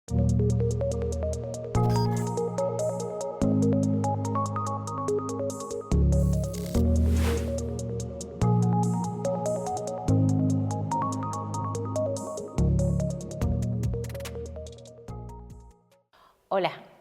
Hola,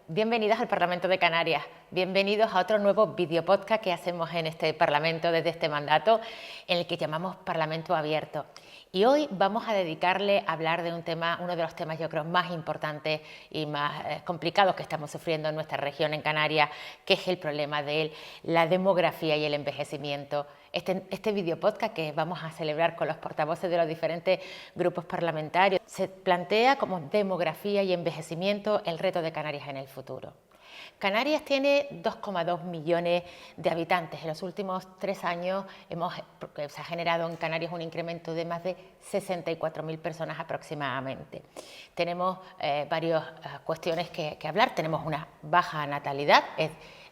bienvenidos al Parlamento de Canarias, bienvenidos a otro nuevo videopodcast que hacemos en este Parlamento desde este mandato, en el que llamamos Parlamento Abierto. Y hoy vamos a dedicarle a hablar de un tema, uno de los temas yo creo más importantes y más complicados que estamos sufriendo en nuestra región, en Canarias, que es el problema de la demografía y el envejecimiento. Este videopodcast que vamos a celebrar con los portavoces de los diferentes grupos parlamentarios se plantea como demografía y envejecimiento el reto de Canarias en el futuro. Canarias tiene 2,2 millones de habitantes. En los últimos 3 años se ha generado en Canarias un incremento de más de 64.000 personas aproximadamente. Tenemos varias cuestiones que hablar. Tenemos una baja natalidad.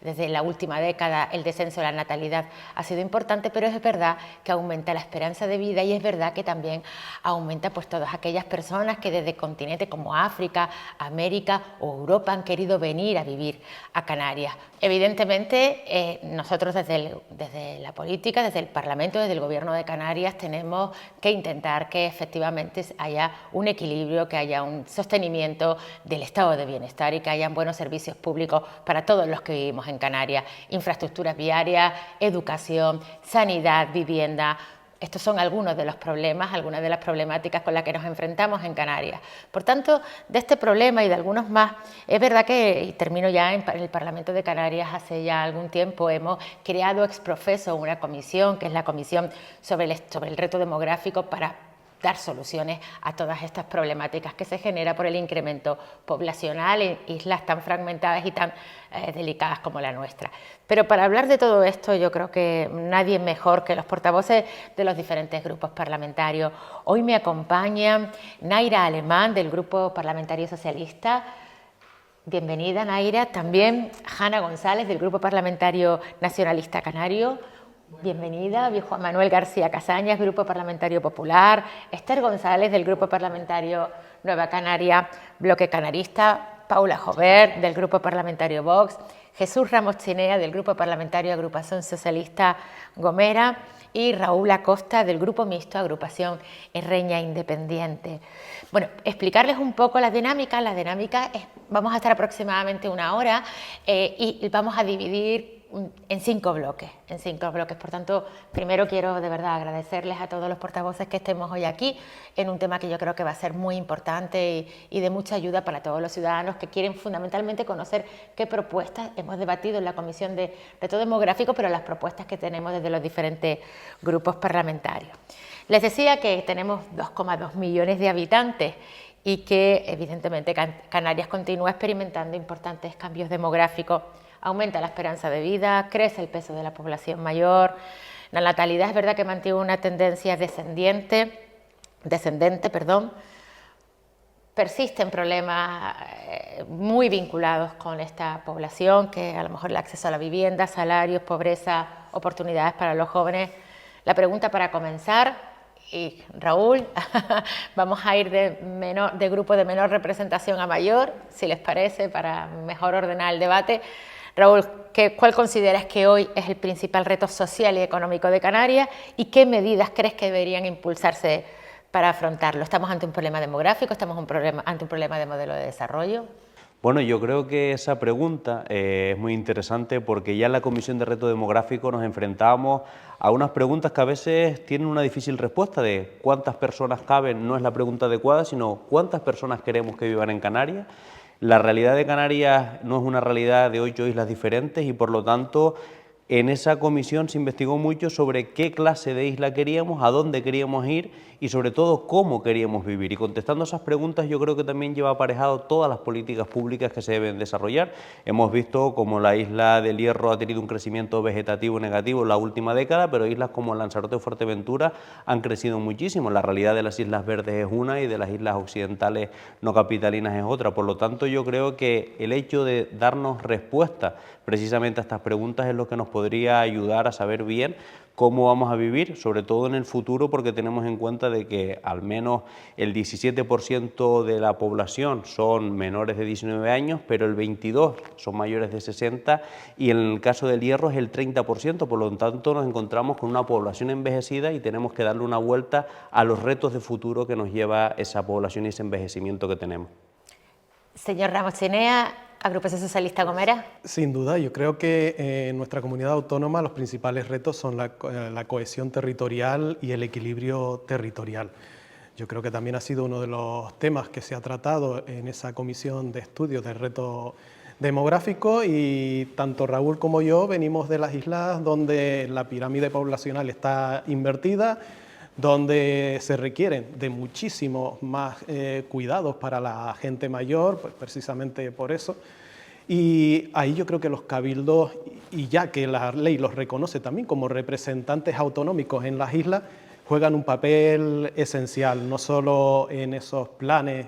Desde la última década el descenso de la natalidad ha sido importante, pero es verdad que aumenta la esperanza de vida y es verdad que también aumenta pues todas aquellas personas que desde continentes como África, América o Europa han querido venir a vivir a Canarias. Evidentemente nosotros desde la política, desde el Parlamento, desde el Gobierno de Canarias tenemos que intentar que efectivamente haya un equilibrio, que haya un sostenimiento del estado de bienestar y que hayan buenos servicios públicos para todos los que vivimos en Canarias, infraestructuras viarias, educación, sanidad, vivienda. Estos son algunos de los problemas, algunas de las problemáticas con las que nos enfrentamos en Canarias. Por tanto, de este problema y de algunos más, es verdad que, y termino ya, en el Parlamento de Canarias hace ya algún tiempo hemos creado ex professo una comisión, que es la Comisión sobre el reto demográfico, para dar soluciones a todas estas problemáticas que se genera por el incremento poblacional en islas tan fragmentadas y tan delicadas como la nuestra. Pero para hablar de todo esto yo creo que nadie mejor que los portavoces de los diferentes grupos parlamentarios. Hoy me acompaña Naira Alemán del Grupo Parlamentario Socialista. Bienvenida, Naira. También Hanna González del Grupo Parlamentario Nacionalista Canario. Bienvenida, Juan Manuel García Casañas, Grupo Parlamentario Popular, Esther González del Grupo Parlamentario Nueva Canaria, Bloque Canarista, Paula Jover del Grupo Parlamentario Vox, Jesús Ramos Chinea del Grupo Parlamentario Agrupación Socialista Gomera y Raúl Acosta del Grupo Mixto Agrupación Herreña Independiente. Bueno, explicarles un poco la dinámica. La dinámica es, vamos a estar aproximadamente 1 hora y vamos a dividir en 5 bloques, Por tanto, primero quiero de verdad agradecerles a todos los portavoces que estemos hoy aquí en un tema que yo creo que va a ser muy importante y de mucha ayuda para todos los ciudadanos que quieren fundamentalmente conocer qué propuestas hemos debatido en la Comisión de Reto Demográfico, pero las propuestas que tenemos desde los diferentes grupos parlamentarios. Les decía que tenemos 2,2 millones de habitantes y que evidentemente Canarias continúa experimentando importantes cambios demográficos. Aumenta la esperanza de vida, crece el peso de la población mayor, la natalidad es verdad que mantiene una tendencia descendente, persisten problemas muy vinculados con esta población, que a lo mejor el acceso a la vivienda, salarios, pobreza, oportunidades para los jóvenes. La pregunta para comenzar, y Raúl, vamos a ir de grupo de menor representación a mayor, si les parece, para mejor ordenar el debate. Raúl, ¿cuál consideras que hoy es el principal reto social y económico de Canarias y qué medidas crees que deberían impulsarse para afrontarlo? ¿Estamos ante un problema demográfico? ¿Estamos ante un problema de modelo de desarrollo? Bueno, yo creo que esa pregunta es muy interesante porque ya en la Comisión de Reto Demográfico nos enfrentábamos a unas preguntas que a veces tienen una difícil respuesta de cuántas personas caben, no es la pregunta adecuada, sino cuántas personas queremos que vivan en Canarias. La realidad de Canarias no es una realidad de 8 islas diferentes y por lo tanto en esa comisión se investigó mucho sobre qué clase de isla queríamos, a dónde queríamos ir y sobre todo cómo queríamos vivir. Y contestando esas preguntas yo creo que también lleva aparejado todas las políticas públicas que se deben desarrollar. Hemos visto como la isla del Hierro ha tenido un crecimiento vegetativo negativo en la última década, pero islas como Lanzarote o Fuerteventura han crecido muchísimo. La realidad de las Islas Verdes es una y de las islas occidentales no capitalinas es otra. Por lo tanto yo creo que el hecho de darnos respuesta precisamente a estas preguntas es lo que nos podría ayudar a saber bien cómo vamos a vivir, sobre todo en el futuro, porque tenemos en cuenta de que al menos el 17% de la población son menores de 19 años, pero el 22% son mayores de 60 y en el caso del hierro es el 30%, por lo tanto nos encontramos con una población envejecida y tenemos que darle una vuelta a los retos de futuro que nos lleva esa población y ese envejecimiento que tenemos. Señor Ramos Chinea, Agrupación Socialista Gomera. Sin duda, yo creo que en nuestra comunidad autónoma los principales retos son la cohesión territorial y el equilibrio territorial. Yo creo que también ha sido uno de los temas que se ha tratado en esa comisión de estudios del reto demográfico y tanto Raúl como yo venimos de las islas donde la pirámide poblacional está invertida, donde se requieren de muchísimos más cuidados para la gente mayor, pues precisamente por eso. Y ahí yo creo que los cabildos, y ya que la ley los reconoce también como representantes autonómicos en las islas, juegan un papel esencial, no solo en esos planes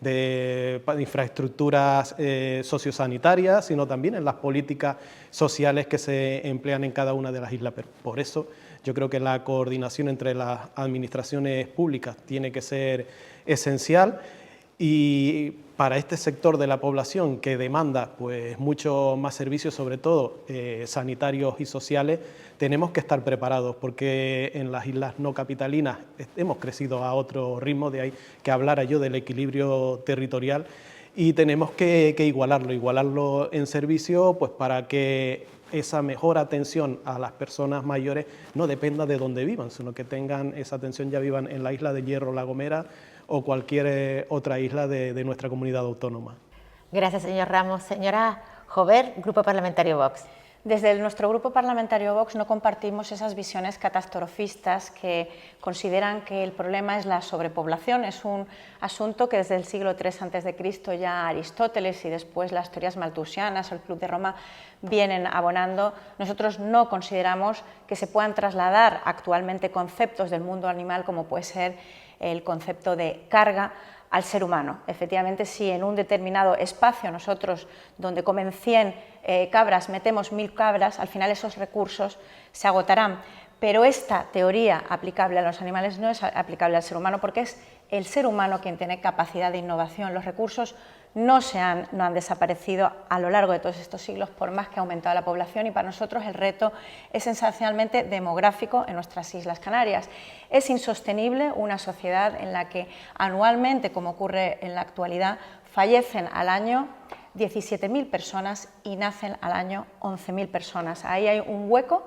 de infraestructuras sociosanitarias, sino también en las políticas sociales que se emplean en cada una de las islas. Pero por eso yo creo que la coordinación entre las administraciones públicas tiene que ser esencial y para este sector de la población que demanda pues, mucho más servicios, sobre todo sanitarios y sociales, tenemos que estar preparados porque en las islas no capitalinas hemos crecido a otro ritmo, de ahí que hablara yo del equilibrio territorial y tenemos que igualarlo en servicio pues, para que esa mejor atención a las personas mayores no dependa de dónde vivan, sino que tengan esa atención, ya vivan en la isla de Hierro, La Gomera o cualquier otra isla de nuestra comunidad autónoma. Gracias, señor Ramos. Señora Jover, Grupo Parlamentario Vox. Desde nuestro Grupo Parlamentario Vox no compartimos esas visiones catastrofistas que consideran que el problema es la sobrepoblación. Es un asunto que desde el siglo III a.C. ya Aristóteles y después las teorías malthusianas o el Club de Roma vienen abonando. Nosotros no consideramos que se puedan trasladar actualmente conceptos del mundo animal como puede ser el concepto de carga al ser humano. Efectivamente, si en un determinado espacio nosotros, donde comen 100 cabras, metemos 1000 cabras, al final esos recursos se agotarán. Pero esta teoría aplicable a los animales no es aplicable al ser humano porque es el ser humano quien tiene capacidad de innovación. Los recursos no han desaparecido a lo largo de todos estos siglos, por más que ha aumentado la población, y para nosotros el reto es esencialmente demográfico en nuestras Islas Canarias. Es insostenible una sociedad en la que anualmente, como ocurre en la actualidad, fallecen al año 17.000 personas y nacen al año 11.000 personas. Ahí hay un hueco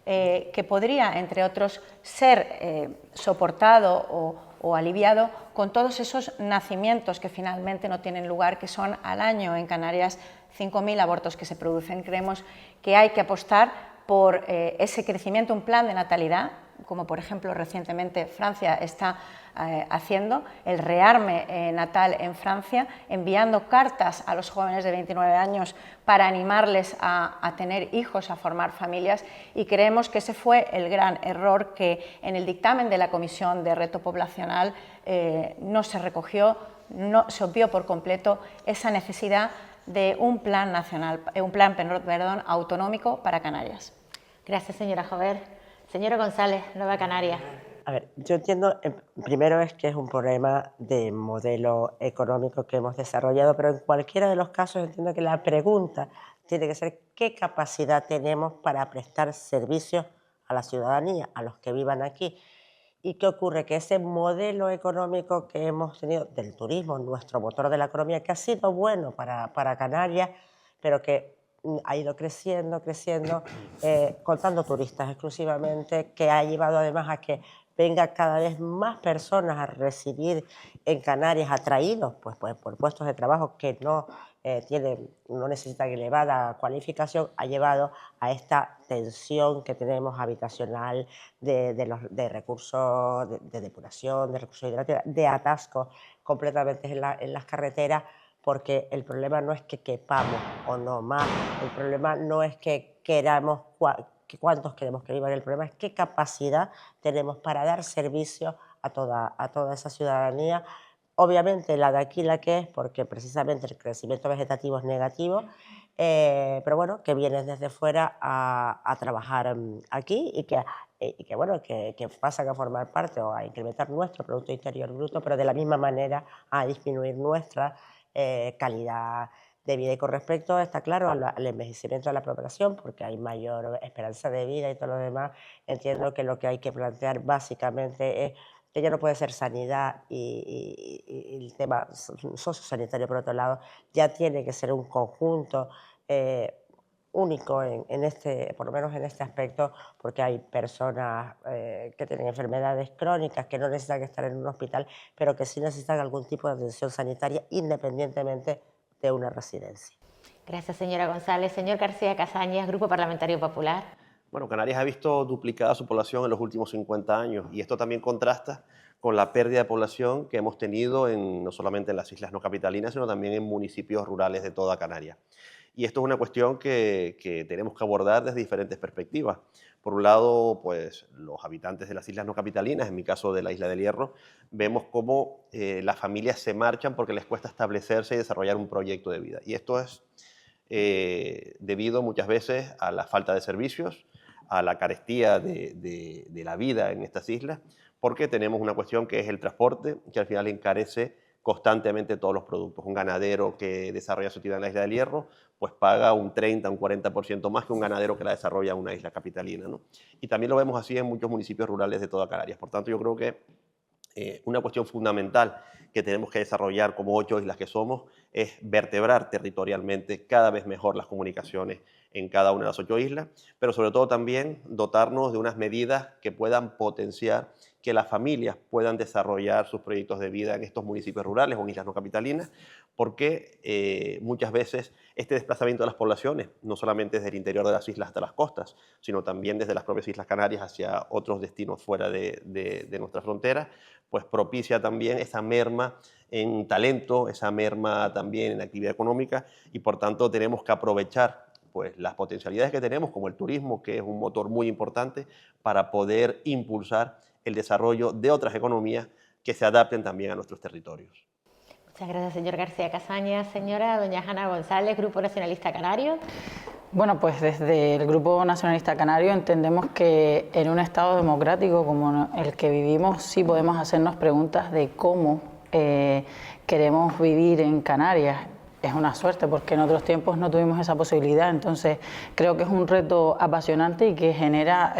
que podría, entre otros, ser soportado o aliviado con todos esos nacimientos que finalmente no tienen lugar, que son al año en Canarias 5.000 abortos que se producen. Creemos que hay que apostar por ese crecimiento, un plan de natalidad, como por ejemplo recientemente Francia está haciendo, el rearme natal en Francia, enviando cartas a los jóvenes de 29 años para animarles a tener hijos, a formar familias, y creemos que ese fue el gran error que en el dictamen de la Comisión de Reto Poblacional no se recogió, no se obvió por completo esa necesidad de un plan nacional, autonómico para Canarias. Gracias, señora Jover. Señora González, Nueva Canaria. A ver, yo entiendo, primero es que es un problema de modelo económico que hemos desarrollado, pero en cualquiera de los casos entiendo que la pregunta tiene que ser qué capacidad tenemos para prestar servicios a la ciudadanía, a los que vivan aquí. ¿Y qué ocurre? Que ese modelo económico que hemos tenido del turismo, nuestro motor de la economía, que ha sido bueno para Canarias, pero que ha ido creciendo, contando turistas exclusivamente, que ha llevado además a que venga cada vez más personas a residir en Canarias atraídos pues, por puestos de trabajo que no necesitan elevada cualificación, ha llevado a esta tensión que tenemos habitacional de recursos de depuración, de recursos hidráulicos, de atascos completamente en las carreteras, porque el problema no es que quepamos o no más, el problema no es que queramos cuántos queremos que vivan, el problema es qué capacidad tenemos para dar servicio a toda esa ciudadanía. Obviamente la de aquí la que es, porque precisamente el crecimiento vegetativo es negativo, pero bueno, que vienen desde fuera a trabajar aquí y que bueno, que pasan a formar parte o a incrementar nuestro Producto Interior Bruto, pero de la misma manera a disminuir nuestra calidad de vida. Y con respecto, está claro, al envejecimiento de la población, porque hay mayor esperanza de vida y todo lo demás, entiendo que lo que hay que plantear básicamente es que ya no puede ser sanidad y el tema sociosanitario, por otro lado, ya tiene que ser un conjunto único por lo menos en este aspecto, porque hay personas que tienen enfermedades crónicas que no necesitan estar en un hospital, pero que sí necesitan algún tipo de atención sanitaria independientemente de una residencia. Gracias, señora González. Señor García Casañas, Grupo Parlamentario Popular. Bueno, Canarias ha visto duplicada su población en los últimos 50 años y esto también contrasta con la pérdida de población que hemos tenido no solamente en las islas no capitalinas, sino también en municipios rurales de toda Canarias. Y esto es una cuestión que tenemos que abordar desde diferentes perspectivas. Por un lado, pues los habitantes de las islas no capitalinas, en mi caso de la Isla del Hierro, vemos cómo las familias se marchan porque les cuesta establecerse y desarrollar un proyecto de vida. Y esto es debido muchas veces a la falta de servicios, a la carestía de la vida en estas islas, porque tenemos una cuestión que es el transporte, que al final encarece constantemente todos los productos. Un ganadero que desarrolla su actividad en la Isla del Hierro, pues paga un 30, un 40% más que un ganadero que la desarrolla en una isla capitalina, ¿no? Y también lo vemos así en muchos municipios rurales de toda Canarias. Por tanto, yo creo que una cuestión fundamental que tenemos que desarrollar como 8 islas que somos es vertebrar territorialmente cada vez mejor las comunicaciones en cada una de las 8 islas, pero sobre todo también dotarnos de unas medidas que puedan potenciar que las familias puedan desarrollar sus proyectos de vida en estos municipios rurales o en islas no capitalinas, porque muchas veces este desplazamiento de las poblaciones, no solamente desde el interior de las islas hasta las costas, sino también desde las propias Islas Canarias hacia otros destinos fuera de nuestras fronteras, pues propicia también esa merma en talento, esa merma también en actividad económica y por tanto tenemos que aprovechar pues, las potencialidades que tenemos como el turismo, que es un motor muy importante para poder impulsar el desarrollo de otras economías que se adapten también a nuestros territorios. Muchas gracias, señor García Casañas. Señora doña Ana González, Grupo Nacionalista Canario. Bueno, pues desde el Grupo Nacionalista Canario entendemos que en un Estado democrático como el que vivimos sí podemos hacernos preguntas de cómo queremos vivir en Canarias. Es una suerte porque en otros tiempos no tuvimos esa posibilidad, entonces creo que es un reto apasionante y que genera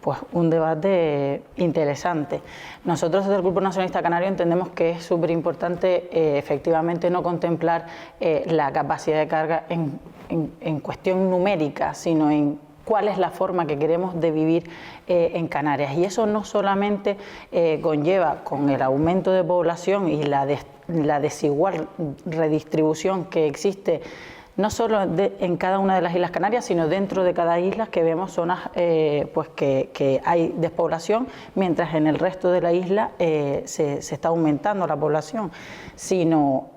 pues un debate interesante. Nosotros desde el Grupo Nacionalista Canario entendemos que es súper importante efectivamente no contemplar la capacidad de carga en cuestión numérica, sino en cuál es la forma que queremos de vivir en Canarias. Y eso no solamente conlleva con el aumento de población y la desigual redistribución que existe no solo en cada una de las Islas Canarias, sino dentro de cada isla, que vemos zonas pues que hay despoblación, mientras en el resto de la isla se está aumentando la población, sino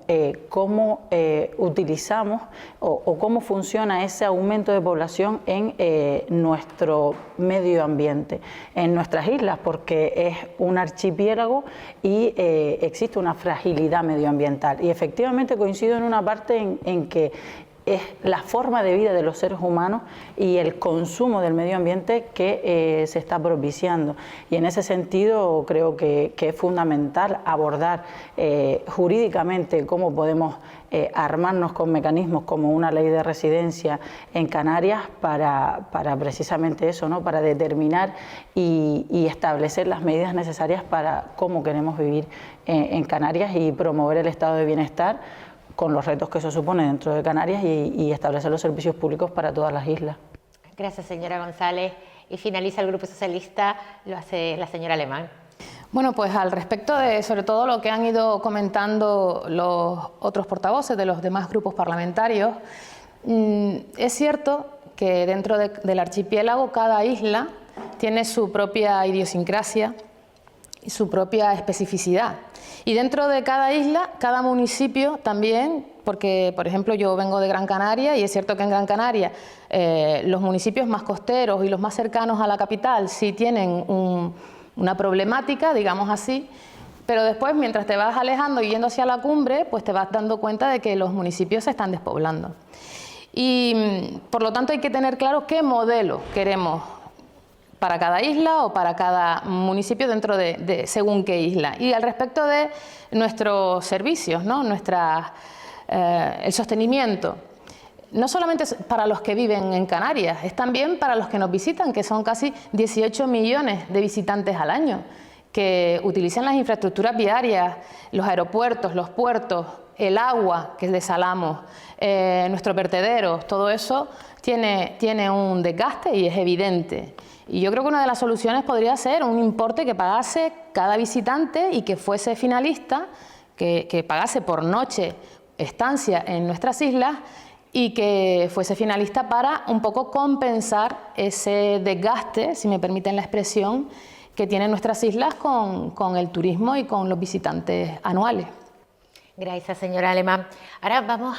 cómo utilizamos o cómo funciona ese aumento de población en nuestro medio ambiente, en nuestras islas, porque es un archipiélago y existe una fragilidad medioambiental. Y efectivamente coincido en una parte en que es la forma de vida de los seres humanos y el consumo del medio ambiente que se está propiciando. Y en ese sentido creo que es fundamental abordar jurídicamente cómo podemos armarnos con mecanismos como una ley de residencia en Canarias para precisamente eso, ¿no? Para determinar y establecer las medidas necesarias para cómo queremos vivir en Canarias y promover el estado de bienestar con los retos que eso supone dentro de Canarias y establecer los servicios públicos para todas las islas. Gracias, señora González. Y finaliza el Grupo Socialista, lo hace la señora Alemán. Bueno, pues al respecto de sobre todo lo que han ido comentando los otros portavoces de los demás grupos parlamentarios, es cierto que dentro del archipiélago cada isla tiene su propia idiosincrasia y su propia especificidad. Y dentro de cada isla, cada municipio también, porque por ejemplo yo vengo de Gran Canaria y es cierto que en Gran Canaria los municipios más costeros y los más cercanos a la capital sí tienen una problemática, digamos así, pero después mientras te vas alejando y yendo hacia la cumbre, pues te vas dando cuenta de que los municipios se están despoblando. Y por lo tanto hay que tener claro qué modelo queremos para cada isla o para cada municipio dentro de según qué isla. Y al respecto de nuestros servicios, ¿no? El sostenimiento, no solamente es para los que viven en Canarias, es también para los que nos visitan, que son casi 18 millones de visitantes al año, que utilizan las infraestructuras viarias, los aeropuertos, los puertos, el agua que desalamos, nuestros vertederos, todo eso tiene un desgaste y es evidente. Y yo creo que una de las soluciones podría ser un importe que pagase cada visitante y que fuese finalista, que pagase por noche estancia en nuestras islas y que fuese finalista para un poco compensar ese desgaste, si me permiten la expresión, que tienen nuestras islas con el turismo y con los visitantes anuales. Gracias, señora Alemán. Ahora vamos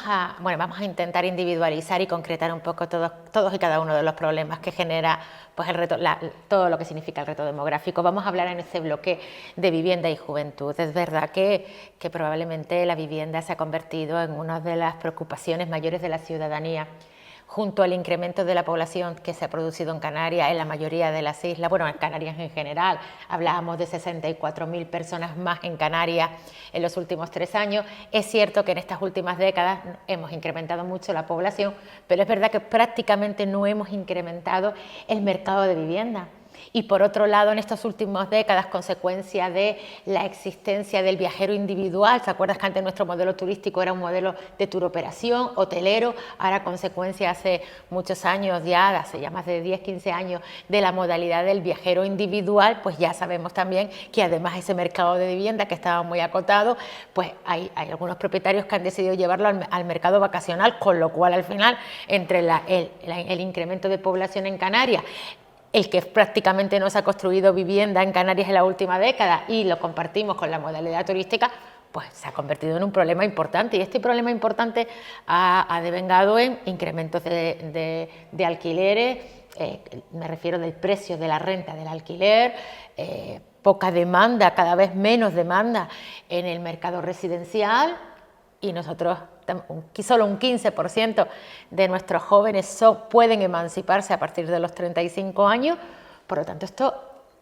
a intentar individualizar y concretar un poco todos y cada uno de los problemas que genera pues, el reto, todo lo que significa el reto demográfico. Vamos a hablar en este bloque de vivienda y juventud. Es verdad que probablemente la vivienda se ha convertido en una de las preocupaciones mayores de la ciudadanía, junto al incremento de la población que se ha producido en Canarias, en la mayoría de las islas, bueno, en Canarias en general, hablábamos de 64.000 personas más en Canarias en los últimos 3 años. Es cierto que en estas últimas décadas hemos incrementado mucho la población, pero es verdad que prácticamente no hemos incrementado el mercado de vivienda. Y por otro lado, en estas últimas décadas, consecuencia de la existencia del viajero individual, ¿se acuerdas que antes nuestro modelo turístico era un modelo de turoperación, hotelero? Ahora, consecuencia hace muchos años ya, hace ya más de 10, 15 años, de la modalidad del viajero individual, pues ya sabemos también que además ese mercado de vivienda que estaba muy acotado, pues hay algunos propietarios que han decidido llevarlo al mercado vacacional, con lo cual al final, entre el incremento de población en Canarias, el que prácticamente no se ha construido vivienda en Canarias en la última década y lo compartimos con la modalidad turística, pues se ha convertido en un problema importante. Y este problema importante ha devengado en incrementos de alquileres, me refiero del precio de la renta del alquiler, poca demanda, cada vez menos demanda en el mercado residencial, y nosotros, solo un 15% de nuestros jóvenes pueden emanciparse a partir de los 35 años, por lo tanto esto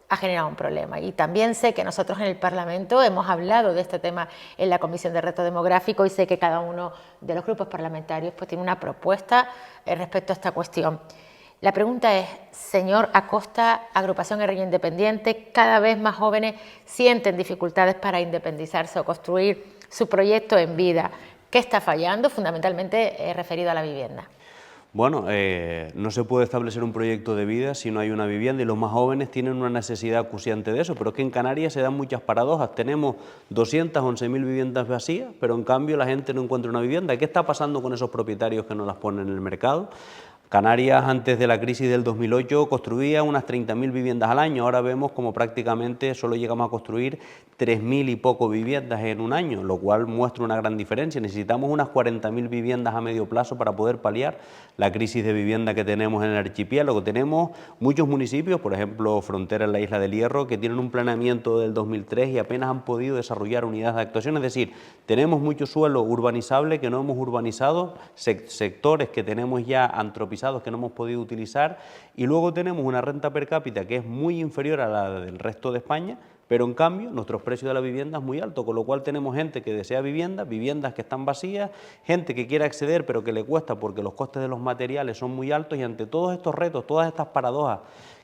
ha generado un problema. Y también sé que nosotros en el Parlamento hemos hablado de este tema en la Comisión de Reto Demográfico y sé que cada uno de los grupos parlamentarios pues, tiene una propuesta respecto a esta cuestión. La pregunta es, señor Acosta, Agrupación RI Independiente, cada vez más jóvenes sienten dificultades para independizarse o construir su proyecto en vida. ¿Qué está fallando? Fundamentalmente referido a la vivienda. Bueno, no se puede establecer un proyecto de vida si no hay una vivienda y los más jóvenes tienen una necesidad acuciante de eso, pero es que en Canarias se dan muchas paradojas. Tenemos 211.000 viviendas vacías, pero en cambio la gente no encuentra una vivienda. ¿Qué está pasando con esos propietarios que no las ponen en el mercado? Canarias, antes de la crisis del 2008, construía unas 30.000 viviendas al año. Ahora vemos como prácticamente solo llegamos a construir 3.000 y poco viviendas en un año, lo cual muestra una gran diferencia. Necesitamos unas 40.000 viviendas a medio plazo para poder paliar la crisis de vivienda que tenemos en el archipiélago. Tenemos muchos municipios, por ejemplo, Frontera en la Isla del Hierro, que tienen un planeamiento del 2003 y apenas han podido desarrollar unidades de actuación. Es decir, tenemos mucho suelo urbanizable que no hemos urbanizado, sectores que tenemos ya antropizados que no hemos podido utilizar, y luego tenemos una renta per cápita que es muy inferior a la del resto de España, pero en cambio nuestros precios de la vivienda es muy alto, con lo cual tenemos gente que desea viviendas que están vacías, gente que quiere acceder pero que le cuesta porque los costes de los materiales son muy altos, y ante todos estos retos, todas estas paradojas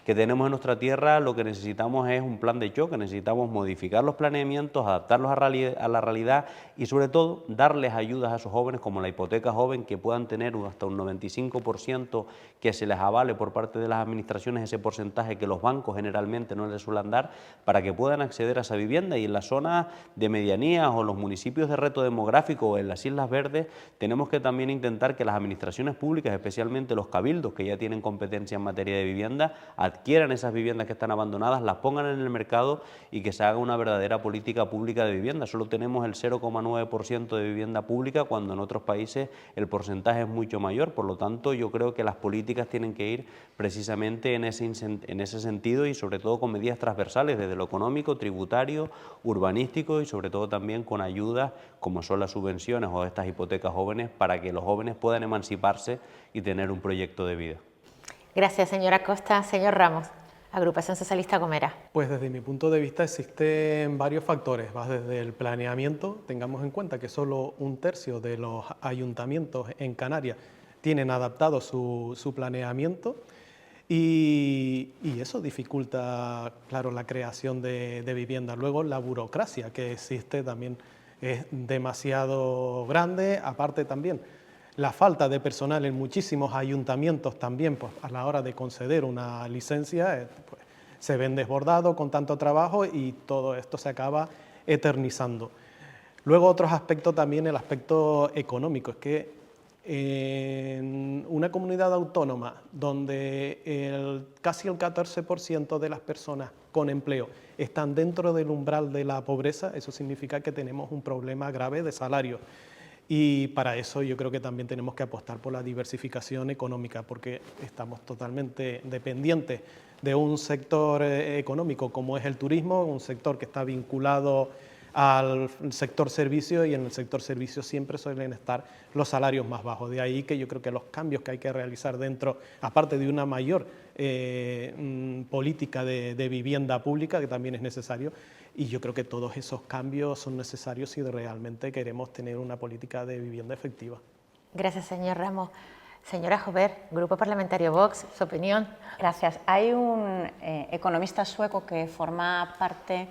que tenemos en nuestra tierra, lo que necesitamos es un plan de choque, necesitamos modificar los planeamientos, adaptarlos a la realidad y sobre todo darles ayudas a esos jóvenes como la hipoteca joven, que puedan tener hasta un 95% que se les avale por parte de las administraciones ese porcentaje que los bancos generalmente no les suelen dar, para que puedan acceder a esa vivienda. Y en las zonas de medianías o los municipios de reto demográfico o en las Islas Verdes tenemos que también intentar que las administraciones públicas, especialmente los cabildos que ya tienen competencia en materia de vivienda, adquieran esas viviendas que están abandonadas, las pongan en el mercado y que se haga una verdadera política pública de vivienda. Solo tenemos el 0,9% de vivienda pública cuando en otros países el porcentaje es mucho mayor. Por lo tanto, yo creo que las políticas tienen que ir precisamente en ese sentido y sobre todo con medidas transversales desde lo económico, tributario, urbanístico y sobre todo también con ayudas como son las subvenciones o estas hipotecas jóvenes para que los jóvenes puedan emanciparse y tener un proyecto de vida. Gracias, señora Costa. Señor Ramos, Agrupación Socialista Gomera. Pues desde mi punto de vista existen varios factores. Va desde el planeamiento, tengamos en cuenta que solo 1/3 de los ayuntamientos en Canarias tienen adaptado su planeamiento y eso dificulta, claro, la creación de vivienda. Luego la burocracia que existe también es demasiado grande, aparte también la falta de personal en muchísimos ayuntamientos también, pues, a la hora de conceder una licencia, pues, se ven desbordados con tanto trabajo y todo esto se acaba eternizando. Luego otros aspectos también, el aspecto económico, es que en una comunidad autónoma donde casi el 14% de las personas con empleo están dentro del umbral de la pobreza, eso significa que tenemos un problema grave de salario. Y para eso yo creo que también tenemos que apostar por la diversificación económica, porque estamos totalmente dependientes de un sector económico como es el turismo, un sector que está vinculado al sector servicio y en el sector servicio siempre suelen estar los salarios más bajos. De ahí que yo creo que los cambios que hay que realizar dentro, aparte de una mayor política de vivienda pública, que también es necesario, y yo creo que todos esos cambios son necesarios si realmente queremos tener una política de vivienda efectiva. Gracias, señor Ramos. Señora Jover, Grupo Parlamentario Vox, su opinión. Gracias. Hay un economista sueco que forma parte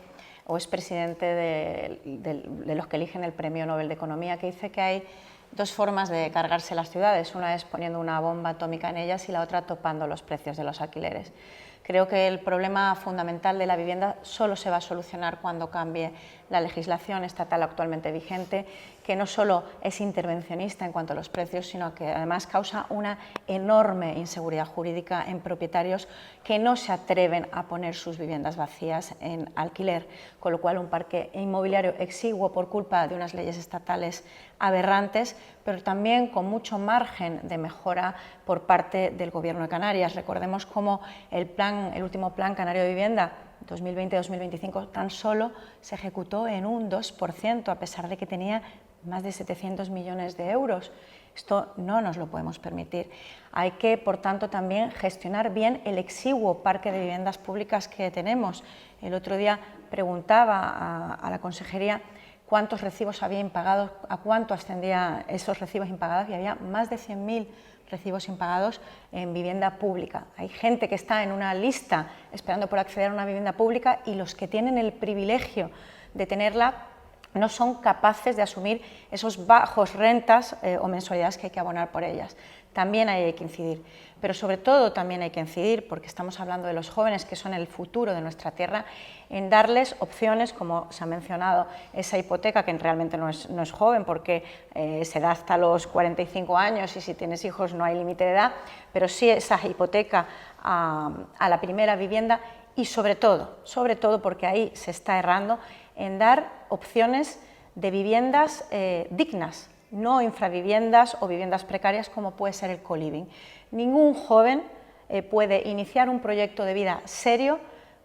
o es presidente de los que eligen el Premio Nobel de Economía, que dice que hay dos formas de cargarse las ciudades. Una es poniendo una bomba atómica en ellas y la otra topando los precios de los alquileres. Creo que el problema fundamental de la vivienda solo se va a solucionar cuando cambie la legislación estatal actualmente vigente, que no solo es intervencionista en cuanto a los precios, sino que además causa una enorme inseguridad jurídica en propietarios que no se atreven a poner sus viviendas vacías en alquiler, con lo cual un parque inmobiliario exiguo por culpa de unas leyes estatales aberrantes, pero también con mucho margen de mejora por parte del Gobierno de Canarias. Recordemos cómo el último Plan Canario de Vivienda 2020-2025 tan solo se ejecutó en un 2%, a pesar de que tenía más de 700 millones de euros. Esto no nos lo podemos permitir. Hay que, por tanto, también gestionar bien el exiguo parque de viviendas públicas que tenemos. El otro día preguntaba a la consejería cuántos recibos había impagados, a cuánto ascendían esos recibos impagados, y había más de 100.000 recibos impagados en vivienda pública. Hay gente que está en una lista esperando por acceder a una vivienda pública y los que tienen el privilegio de tenerla no son capaces de asumir esos bajos rentas o mensualidades que hay que abonar por ellas. También hay que incidir, pero sobre todo también hay que incidir, porque estamos hablando de los jóvenes que son el futuro de nuestra tierra, en darles opciones, como se ha mencionado, esa hipoteca que realmente no es joven porque se da hasta los 45 años y si tienes hijos no hay límite de edad, pero sí esa hipoteca a la primera vivienda y sobre todo porque ahí se está errando, en dar opciones de viviendas dignas, no infraviviendas o viviendas precarias como puede ser el co-living. Ningún joven puede iniciar un proyecto de vida serio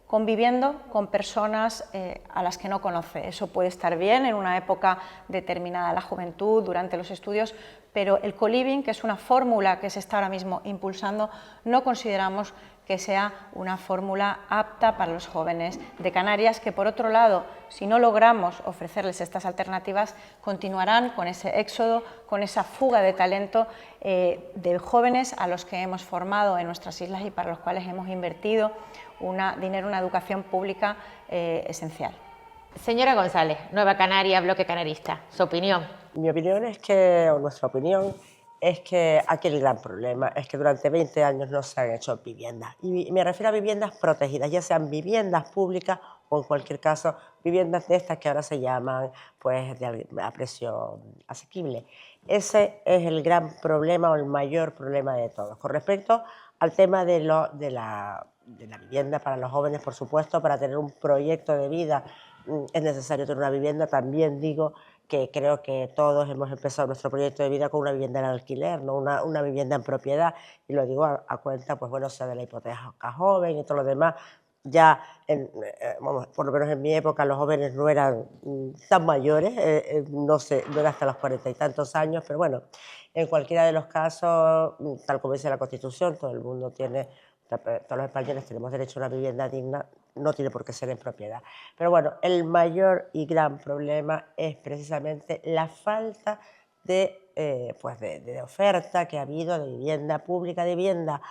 conviviendo con personas a las que no conoce. Eso puede estar bien en una época determinada de la juventud, durante los estudios, pero el co-living, que es una fórmula que se está ahora mismo impulsando, no consideramos que sea una fórmula apta para los jóvenes de Canarias, que por otro lado, si no logramos ofrecerles estas alternativas, continuarán con ese éxodo, con esa fuga de talento de jóvenes a los que hemos formado en nuestras islas y para los cuales hemos invertido dinero en una educación pública esencial. Señora González, Nueva Canaria, Bloque Canarista, su opinión. Mi opinión es que, o nuestra opinión, es que aquí el gran problema es que durante 20 años no se han hecho viviendas. Y me refiero a viviendas protegidas, ya sean viviendas públicas o en cualquier caso viviendas de estas que ahora se llaman pues, a precio asequible. Ese es el gran problema o el mayor problema de todos. Con respecto al tema de la vivienda para los jóvenes, por supuesto, para tener un proyecto de vida es necesario tener una vivienda. También digo que creo que todos hemos empezado nuestro proyecto de vida con una vivienda en alquiler, no una vivienda en propiedad, y lo digo a cuenta, pues bueno, sea de la hipoteca joven y todo lo demás. Ya, vamos, por lo menos en mi época, los jóvenes no eran tan mayores, no era hasta los 40 y tantos años, pero bueno, en cualquiera de los casos, tal como dice la Constitución, todo el mundo tiene, todos los españoles tenemos derecho a una vivienda digna, no tiene por qué ser en propiedad. Pero bueno, el mayor y gran problema es precisamente la falta de oferta que ha habido de vivienda pública, de vivienda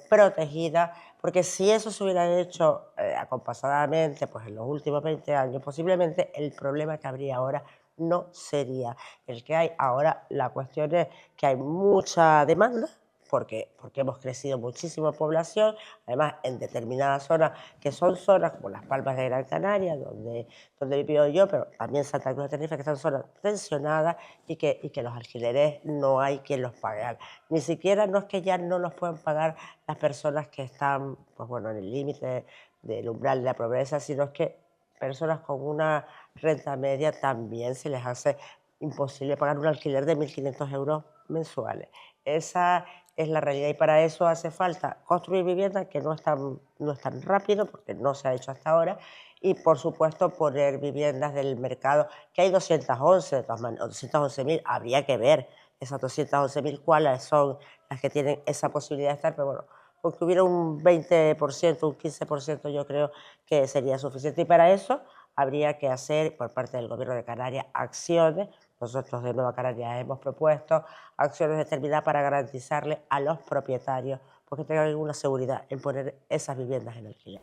protegida, porque si eso se hubiera hecho acompasadamente pues en los últimos 20 años, posiblemente el problema que habría ahora no sería el que hay ahora. La cuestión es que hay mucha demanda, porque hemos crecido muchísimo en población, además en determinadas zonas que son zonas como Las Palmas de Gran Canaria, donde vivo yo, pero también Santa Cruz de Tenerife, que son zonas tensionadas y que los alquileres no hay quien los pague. Ni siquiera no es que ya no los puedan pagar las personas que están pues bueno, en el límite del umbral de la pobreza, sino es que personas con una renta media también se les hace imposible pagar un alquiler de 1.500 euros mensuales. Esa es la realidad, y para eso hace falta construir viviendas, que no es tan rápido porque no se ha hecho hasta ahora, y por supuesto poner viviendas del mercado, que hay 211, de todas maneras, 211.000, habría que ver esas 211.000 cuáles son las que tienen esa posibilidad de estar, pero bueno, porque hubiera un 20%, un 15%, yo creo que sería suficiente, y para eso habría que hacer por parte del Gobierno de Canarias acciones. Nosotros de Nueva Canarias hemos propuesto acciones determinadas para garantizarle a los propietarios porque tengan alguna seguridad en poner esas viviendas en alquiler.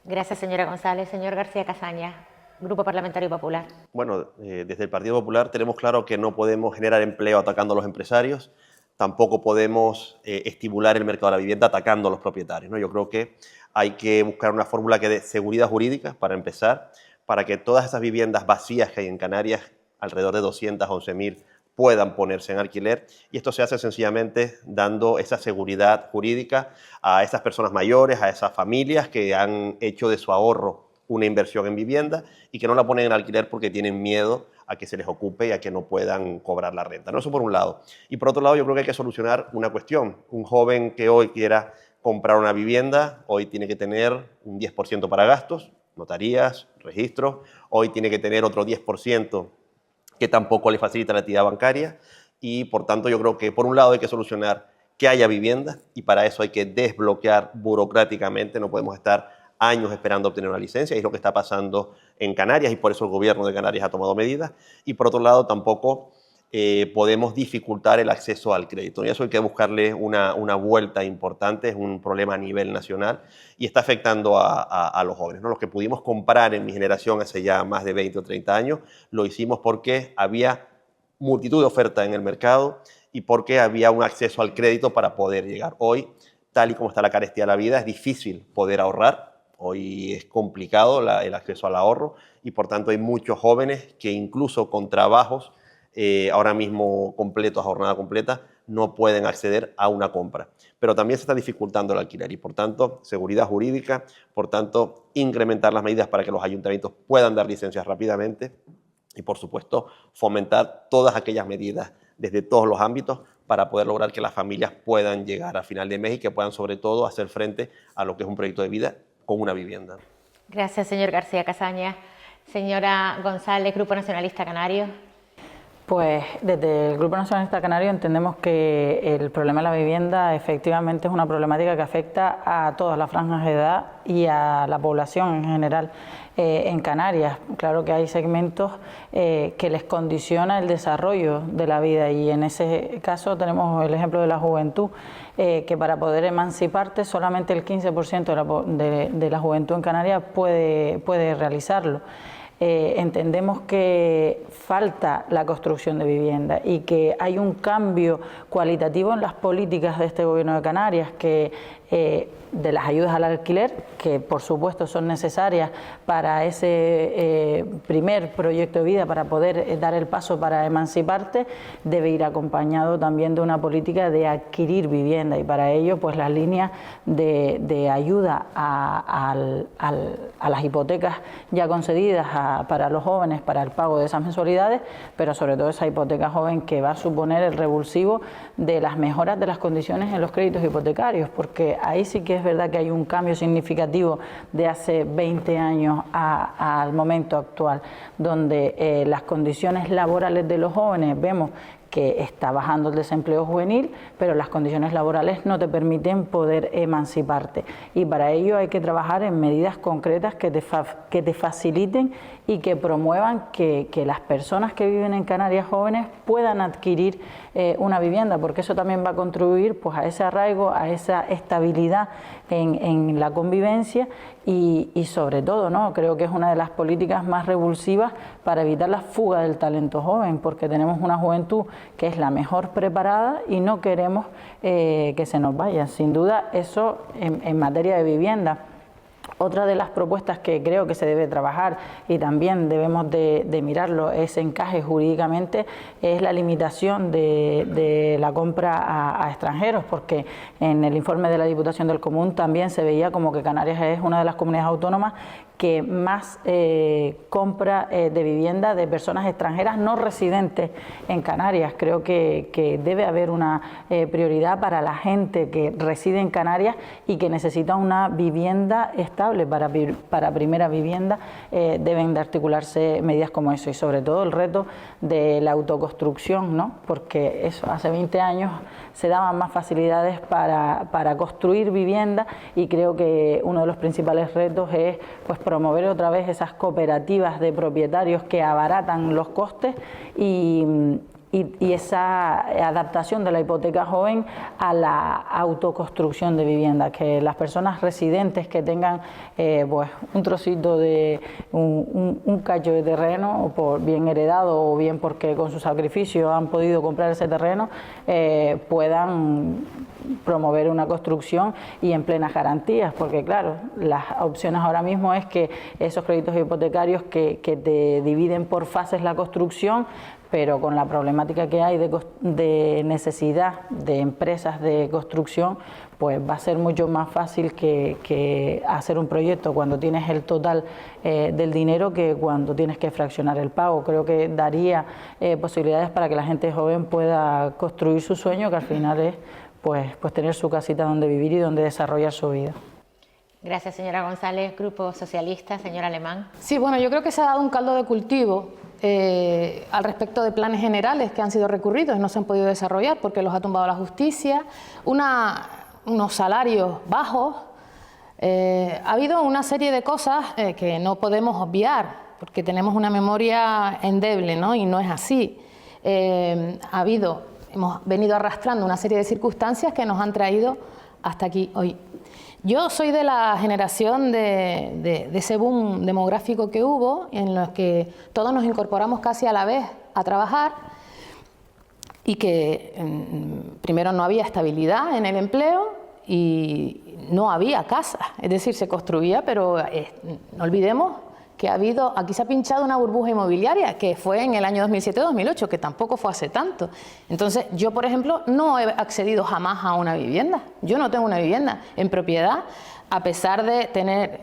Gracias, señora González. Señor García Casaña, Grupo Parlamentario Popular. Bueno, desde el Partido Popular tenemos claro que no podemos generar empleo atacando a los empresarios, tampoco podemos estimular el mercado de la vivienda atacando a los propietarios, ¿no? Yo creo que hay que buscar una fórmula que dé seguridad jurídica, para empezar, para que todas esas viviendas vacías que hay en Canarias, alrededor de 211.000, puedan ponerse en alquiler, y esto se hace sencillamente dando esa seguridad jurídica a esas personas mayores, a esas familias que han hecho de su ahorro una inversión en vivienda y que no la ponen en alquiler porque tienen miedo a que se les ocupe y a que no puedan cobrar la renta, ¿no? Eso por un lado. Y por otro lado, yo creo que hay que solucionar una cuestión. Un joven que hoy quiera comprar una vivienda, hoy tiene que tener un 10% para gastos, notarías, registros, hoy tiene que tener otro 10% que tampoco le facilita la actividad bancaria, y por tanto yo creo que por un lado hay que solucionar que haya vivienda, y para eso hay que desbloquear burocráticamente, no podemos estar años esperando obtener una licencia, y es lo que está pasando en Canarias, y por eso el Gobierno de Canarias ha tomado medidas, y por otro lado tampoco podemos dificultar el acceso al crédito, y eso hay que buscarle una vuelta importante. Es un problema a nivel nacional y está afectando a los jóvenes, ¿no? Los que pudimos comprar en mi generación hace ya más de 20 o 30 años, lo hicimos porque había multitud de oferta en el mercado y porque había un acceso al crédito para poder llegar. Hoy, tal y como está la carestía de la vida, es difícil poder ahorrar. Hoy es complicado el acceso al ahorro, y por tanto hay muchos jóvenes que incluso con trabajos ahora mismo completos, a jornada completa, no pueden acceder a una compra. Pero también se está dificultando el alquiler, y por tanto seguridad jurídica, por tanto incrementar las medidas para que los ayuntamientos puedan dar licencias rápidamente, y por supuesto fomentar todas aquellas medidas desde todos los ámbitos para poder lograr que las familias puedan llegar a final de mes y que puedan sobre todo hacer frente a lo que es un proyecto de vida con una vivienda. Gracias, señor García Casaña. Señora González, Grupo Nacionalista Canario. Pues desde el Grupo Nacionalista Canario entendemos que el problema de la vivienda efectivamente es una problemática que afecta a todas las franjas de edad y a la población en general en Canarias. Claro que hay segmentos que les condiciona el desarrollo de la vida, y en ese caso tenemos el ejemplo de la juventud, que para poder emanciparte solamente el 15% de la juventud en Canarias puede realizarlo. entendemos que falta la construcción de vivienda y que hay un cambio cualitativo en las políticas de este Gobierno de Canarias, que de las ayudas al alquiler, que por supuesto son necesarias para ese primer proyecto de vida, para poder dar el paso para emanciparte, debe ir acompañado también de una política de adquirir vivienda, y para ello pues las líneas de ayuda a las hipotecas ya concedidas para los jóvenes para el pago de esas mensualidades, pero sobre todo esa hipoteca joven que va a suponer el revulsivo de las mejoras de las condiciones en los créditos hipotecarios, porque ahí sí que es verdad que hay un cambio significativo de hace 20 años al momento actual, donde las condiciones laborales de los jóvenes vemos que está bajando el desempleo juvenil, pero las condiciones laborales no te permiten poder emanciparte. Y para ello hay que trabajar en medidas concretas que te faciliten y que promuevan que las personas que viven en Canarias jóvenes puedan adquirir una vivienda, porque eso también va a contribuir pues a ese arraigo, a esa estabilidad en la convivencia y sobre todo, ¿no?, creo que es una de las políticas más revulsivas para evitar la fuga del talento joven, porque tenemos una juventud que es la mejor preparada y no queremos que se nos vaya. Sin duda, eso en materia de vivienda. Otra de las propuestas que creo que se debe trabajar y también debemos de mirarlo, ese encaje jurídicamente, es la limitación de la compra a extranjeros, porque en el informe de la Diputación del Común también se veía como que Canarias es una de las comunidades autónomas que más compra de vivienda de personas extranjeras no residentes en Canarias. Creo que debe haber una prioridad para la gente que reside en Canarias y que necesita una vivienda estable. Para primera vivienda deben de articularse medidas como eso, y sobre todo el reto de la autoconstrucción, ¿no?, porque eso, hace 20 años se daban más facilidades para construir vivienda, y creo que uno de los principales retos es pues promover otra vez esas cooperativas de propietarios que abaratan los costes y esa adaptación de la hipoteca joven a la autoconstrucción de vivienda, que las personas residentes que tengan pues un trocito de un cacho de terreno, o por bien heredado o bien porque con su sacrificio han podido comprar ese terreno, puedan promover una construcción y en plenas garantías, porque claro, las opciones ahora mismo es que esos créditos hipotecarios que te dividen por fases la construcción, pero con la problemática que hay de necesidad de empresas de construcción, pues va a ser mucho más fácil que hacer un proyecto cuando tienes el total del dinero que cuando tienes que fraccionar el pago. Creo que daría posibilidades para que la gente joven pueda construir su sueño, que al final es pues tener su casita donde vivir y donde desarrollar su vida. Gracias, señora González. Grupo Socialista, señor Alemán. Sí, bueno, yo creo que se ha dado un caldo de cultivo al respecto de planes generales que han sido recurridos y no se han podido desarrollar porque los ha tumbado la justicia, unos salarios bajos. Ha habido una serie de cosas que no podemos obviar porque tenemos una memoria endeble, ¿no? Y no es así. Hemos venido arrastrando una serie de circunstancias que nos han traído hasta aquí hoy. Yo soy de la generación de ese boom demográfico que hubo, en los que todos nos incorporamos casi a la vez a trabajar y que primero no había estabilidad en el empleo y no había casa, es decir, se construía, pero no olvidemos que aquí se ha pinchado una burbuja inmobiliaria que fue en el año 2007-2008, que tampoco fue hace tanto. Entonces, yo, por ejemplo, no he accedido jamás a una vivienda. Yo no tengo una vivienda en propiedad, a pesar de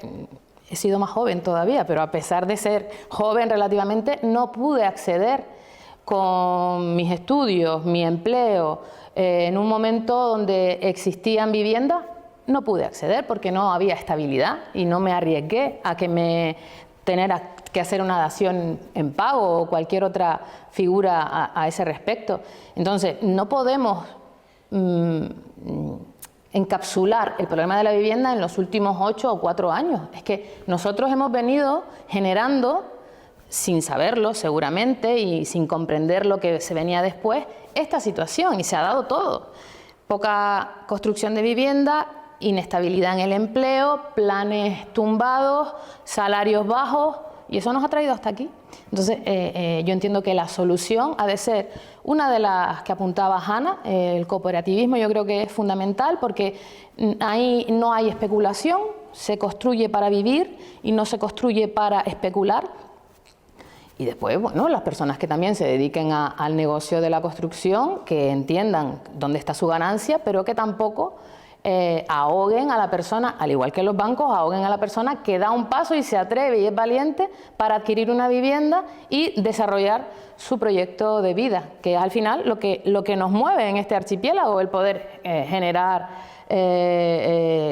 he sido más joven todavía, pero a pesar de ser joven relativamente, no pude acceder con mis estudios, mi empleo, en un momento donde existían viviendas, no pude acceder porque no había estabilidad y no me arriesgué a tener que hacer una dación en pago o cualquier otra figura a ese respecto. Entonces, no podemos encapsular el problema de la vivienda en los últimos 8 o 4 años. Es que nosotros hemos venido generando, sin saberlo seguramente y sin comprender lo que se venía después, esta situación, y se ha dado todo. Poca construcción de vivienda, inestabilidad en el empleo, planes tumbados, salarios bajos, y eso nos ha traído hasta aquí. Entonces, yo entiendo que la solución ha de ser una de las que apuntaba Hanna, el cooperativismo. Yo creo que es fundamental porque ahí no hay especulación, se construye para vivir y no se construye para especular. Y después, bueno, las personas que también se dediquen al negocio de la construcción, que entiendan dónde está su ganancia, pero que tampoco ahoguen a la persona, al igual que los bancos, ahoguen a la persona que da un paso y se atreve y es valiente para adquirir una vivienda y desarrollar su proyecto de vida, que es al final lo que nos mueve en este archipiélago, el poder generar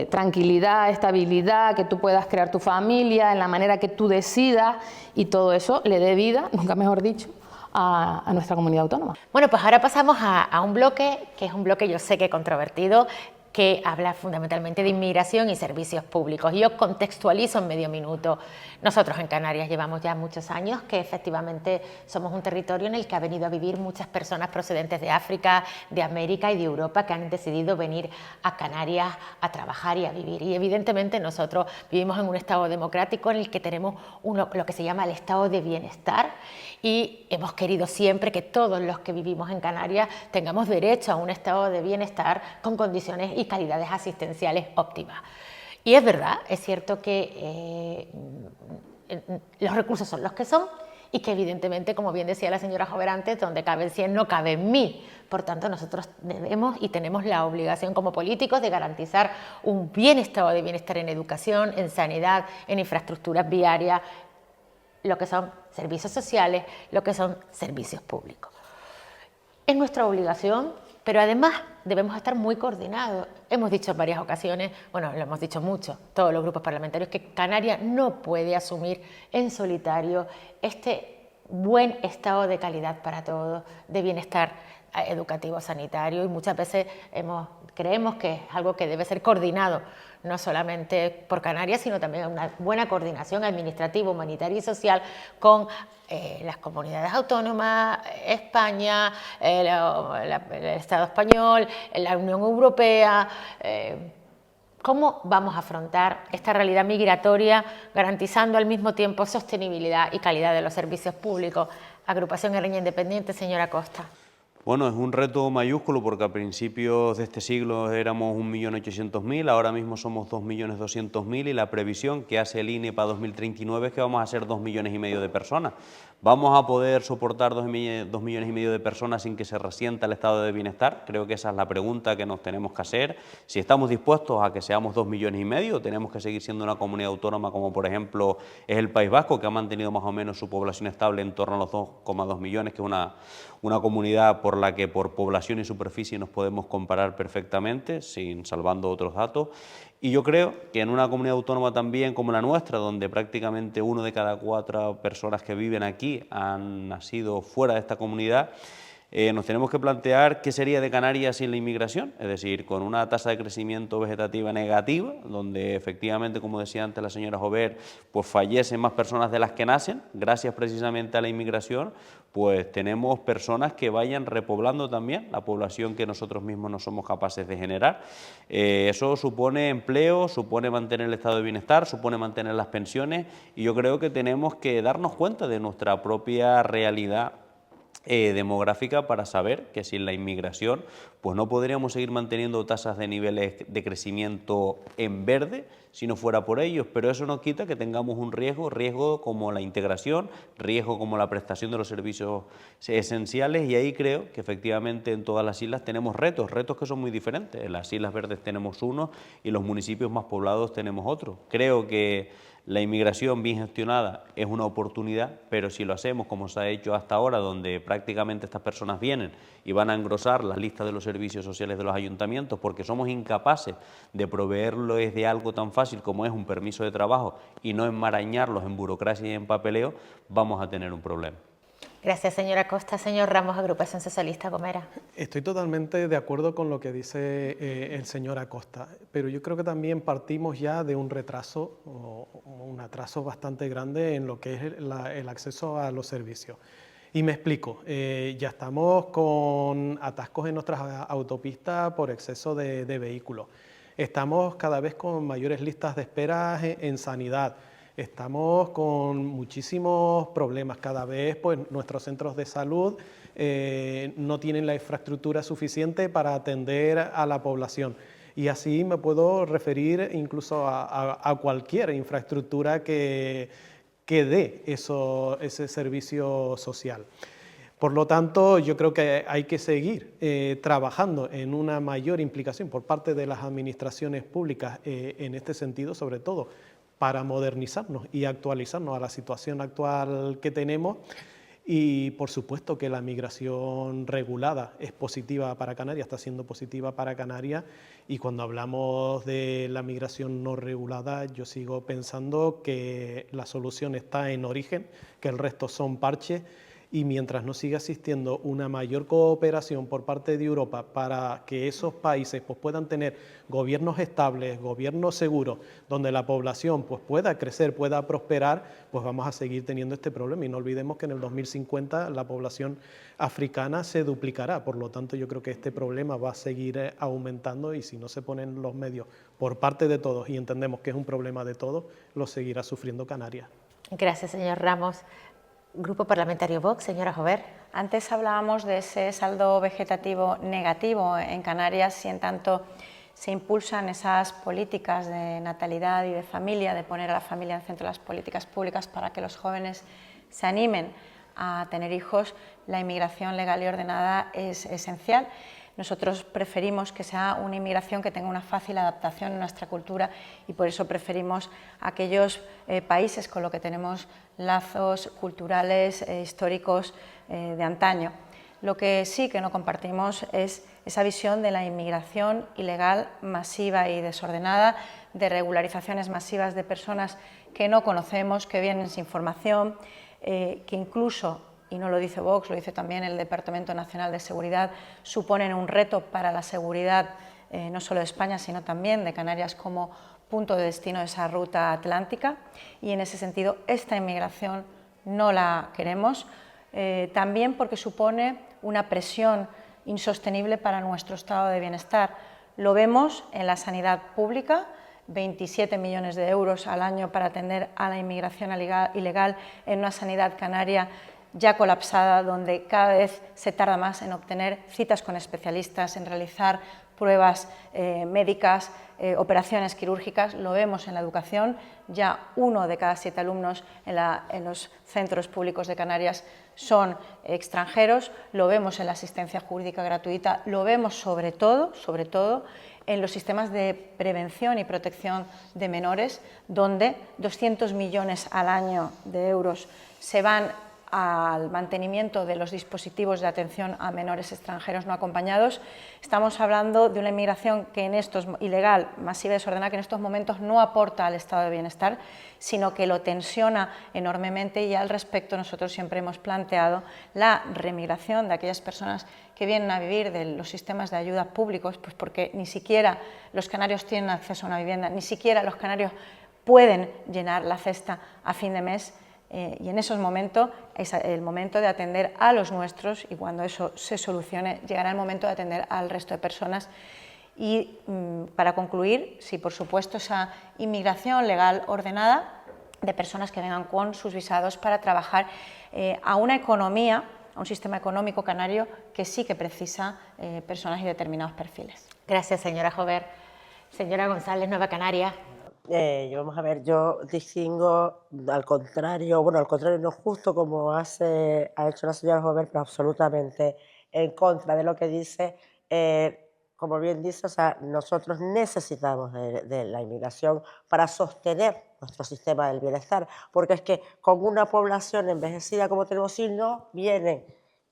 tranquilidad, estabilidad, que tú puedas crear tu familia en la manera que tú decidas y todo eso le dé vida, nunca mejor dicho, a nuestra comunidad autónoma. Bueno, pues ahora pasamos a un bloque, que es un bloque yo sé que controvertido, que habla fundamentalmente de inmigración y servicios públicos. Y yo contextualizo en medio minuto. Nosotros en Canarias llevamos ya muchos años que efectivamente somos un territorio en el que ha venido a vivir muchas personas procedentes de África, de América y de Europa que han decidido venir a Canarias a trabajar y a vivir. Y evidentemente nosotros vivimos en un estado democrático en el que tenemos lo que se llama el estado de bienestar y hemos querido siempre que todos los que vivimos en Canarias tengamos derecho a un estado de bienestar con condiciones y calidades asistenciales óptimas. Y es verdad, es cierto que los recursos son los que son y que evidentemente, como bien decía la señora Jover antes, donde caben 100 no caben 1000. Por tanto, nosotros debemos y tenemos la obligación como políticos de garantizar un buen estado de bienestar en educación, en sanidad, en infraestructuras viarias, lo que son servicios sociales, lo que son servicios públicos. Es nuestra obligación, pero además debemos estar muy coordinados. Hemos dicho en varias ocasiones, bueno, lo hemos dicho mucho, todos los grupos parlamentarios, que Canarias no puede asumir en solitario este buen estado de calidad para todos, de bienestar educativo, sanitario, y muchas veces creemos que es algo que debe ser coordinado, no solamente por Canarias, sino también una buena coordinación administrativa, humanitaria y social con las comunidades autónomas, España, el Estado español, la Unión Europea. ¿Cómo vamos a afrontar esta realidad migratoria garantizando al mismo tiempo sostenibilidad y calidad de los servicios públicos? Agrupación Guerrilla Independiente, señora Costa. Bueno, es un reto mayúsculo porque a principios de este siglo éramos 1.800.000, ahora mismo somos 2.200.000 y la previsión que hace el INE para 2039 es que vamos a ser 2,5 millones de personas. ¿Vamos a poder soportar 2,5 millones de personas sin que se resienta el estado de bienestar? Creo que esa es la pregunta que nos tenemos que hacer. Si estamos dispuestos a que seamos 2,5 millones, tenemos que seguir siendo una comunidad autónoma como por ejemplo es el País Vasco, que ha mantenido más o menos su población estable en torno a los 2,2 millones, que es una comunidad por la que por población y superficie nos podemos comparar perfectamente, salvando otros datos. Y yo creo que en una comunidad autónoma también como la nuestra, donde prácticamente 1 de cada 4 personas que viven aquí han nacido fuera de esta comunidad, nos tenemos que plantear qué sería de Canarias sin la inmigración, es decir, con una tasa de crecimiento vegetativa negativa, donde efectivamente, como decía antes la señora Jover, pues fallecen más personas de las que nacen, gracias precisamente a la inmigración, pues tenemos personas que vayan repoblando también la población que nosotros mismos no somos capaces de generar. Eso supone empleo, supone mantener el estado de bienestar, supone mantener las pensiones y yo creo que tenemos que darnos cuenta de nuestra propia realidad demográfica para saber que sin la inmigración pues no podríamos seguir manteniendo tasas de niveles de crecimiento en verde si no fuera por ellos, pero eso no quita que tengamos un riesgo como la integración, riesgo como la prestación de los servicios esenciales y ahí creo que efectivamente en todas las islas tenemos retos que son muy diferentes. En las Islas Verdes tenemos uno y en los municipios más poblados tenemos otro. Creo que la inmigración bien gestionada es una oportunidad, pero si lo hacemos como se ha hecho hasta ahora, donde prácticamente estas personas vienen y van a engrosar las listas de los servicios sociales de los ayuntamientos porque somos incapaces de proveerles de algo tan fácil como es un permiso de trabajo y no enmarañarlos en burocracia y en papeleo, vamos a tener un problema. Gracias, señora Costa. Señor Ramos, Agrupación Socialista Gomera. Estoy totalmente de acuerdo con lo que dice el señor Acosta, pero yo creo que también partimos ya de un retraso, o un atraso bastante grande en lo que es el acceso a los servicios. Y me explico, ya estamos con atascos en nuestras autopistas por exceso de vehículos. Estamos cada vez con mayores listas de espera en sanidad. Estamos con muchísimos problemas. Cada vez pues, nuestros centros de salud no tienen la infraestructura suficiente para atender a la población. Y así me puedo referir incluso a cualquier infraestructura que dé ese servicio social. Por lo tanto, yo creo que hay que seguir trabajando en una mayor implicación por parte de las administraciones públicas en este sentido, sobre todo para modernizarnos y actualizarnos a la situación actual que tenemos. Y por supuesto que la migración regulada es positiva para Canarias, está siendo positiva para Canarias, y cuando hablamos de la migración no regulada yo sigo pensando que la solución está en origen, que el resto son parches, y mientras no siga existiendo una mayor cooperación por parte de Europa para que esos países pues, puedan tener gobiernos estables, gobiernos seguros, donde la población pues, pueda crecer, pueda prosperar, pues vamos a seguir teniendo este problema. Y no olvidemos que en el 2050 la población africana se duplicará. Por lo tanto, yo creo que este problema va a seguir aumentando, y si no se ponen los medios por parte de todos y entendemos que es un problema de todos, lo seguirá sufriendo Canarias. Gracias, señor Ramos. Grupo Parlamentario Vox, señora Jover. Antes hablábamos de ese saldo vegetativo negativo en Canarias, y en tanto se impulsan esas políticas de natalidad y de familia, de poner a la familia en el centro de las políticas públicas para que los jóvenes se animen a tener hijos, la inmigración legal y ordenada es esencial. Nosotros preferimos que sea una inmigración que tenga una fácil adaptación en nuestra cultura, y por eso preferimos aquellos países con los que tenemos lazos culturales, históricos de antaño. Lo que sí que no compartimos es esa visión de la inmigración ilegal masiva y desordenada, de regularizaciones masivas de personas que no conocemos, que vienen sin formación, que incluso, y no lo dice Vox, lo dice también el Departamento Nacional de Seguridad, suponen un reto para la seguridad no solo de España, sino también de Canarias como punto de destino de esa ruta atlántica, y en ese sentido esta inmigración no la queremos, también porque supone una presión insostenible para nuestro estado de bienestar. Lo vemos en la sanidad pública, 27 millones de euros al año para atender a la inmigración ilegal en una sanidad canaria ya colapsada, donde cada vez se tarda más en obtener citas con especialistas, en realizar pruebas médicas, operaciones quirúrgicas. Lo vemos en la educación, ya 1 de cada 7 alumnos en los centros públicos de Canarias son extranjeros, lo vemos en la asistencia jurídica gratuita, lo vemos sobre todo en los sistemas de prevención y protección de menores, donde 200 millones al año de euros se van al mantenimiento de los dispositivos de atención a menores extranjeros no acompañados. Estamos hablando de una inmigración que ilegal, masiva y desordenada, que en estos momentos no aporta al estado de bienestar, sino que lo tensiona enormemente, y al respecto nosotros siempre hemos planteado la remigración de aquellas personas que vienen a vivir de los sistemas de ayuda públicos, pues porque ni siquiera los canarios tienen acceso a una vivienda, ni siquiera los canarios pueden llenar la cesta a fin de mes. Y en esos momentos es el momento de atender a los nuestros, y cuando eso se solucione llegará el momento de atender al resto de personas. Y para concluir, sí, por supuesto, esa inmigración legal ordenada de personas que vengan con sus visados para trabajar a una economía, a un sistema económico canario que sí que precisa personas y determinados perfiles. Gracias, señora Jover. Señora González, Nueva Canaria. Vamos a ver, yo distingo al contrario, no justo como ha hecho la señora Jover, pero absolutamente en contra de lo que dice. Como bien dice, o sea, nosotros necesitamos de la inmigración para sostener nuestro sistema del bienestar, porque es que con una población envejecida como tenemos, si no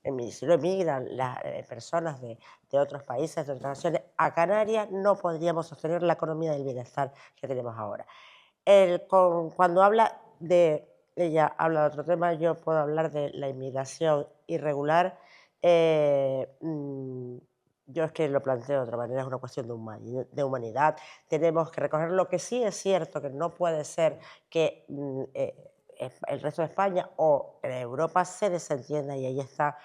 emigran las personas de otros países, de otras naciones, a Canarias, no podríamos sostener la economía del bienestar que tenemos ahora. Cuando ella habla de otro tema, yo puedo hablar de la inmigración irregular. Yo es que lo planteo de otra manera, es una cuestión de humanidad. Tenemos que recoger lo que sí es cierto, que no puede ser que el resto de España o Europa se desentienda, y ahí está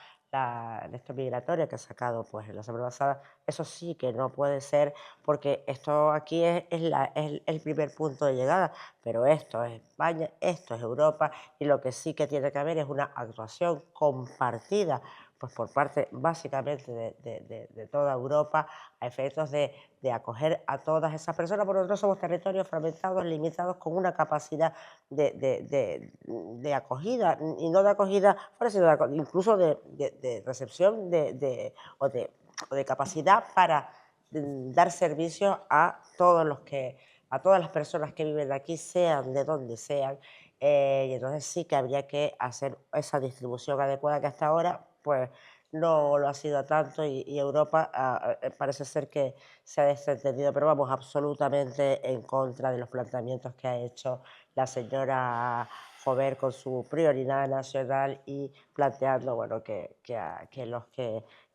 esto migratoria que ha sacado pues la semana pasada, eso sí que no puede ser, porque esto aquí es el primer punto de llegada, pero esto es España, esto es Europa, y lo que sí que tiene que haber es una actuación compartida pues por parte básicamente de toda Europa, a efectos de acoger a todas esas personas, porque nosotros somos territorios fragmentados, limitados, con una capacidad de acogida, y no de acogida, sino incluso de recepción o de capacidad para dar servicio a todas las personas que viven aquí, sean de donde sean, y entonces sí que habría que hacer esa distribución adecuada que hasta ahora pues no lo ha sido tanto, y Europa parece ser que se ha desentendido, pero vamos, absolutamente en contra de los planteamientos que ha hecho la señora Jover con su prioridad nacional, y planteando bueno, que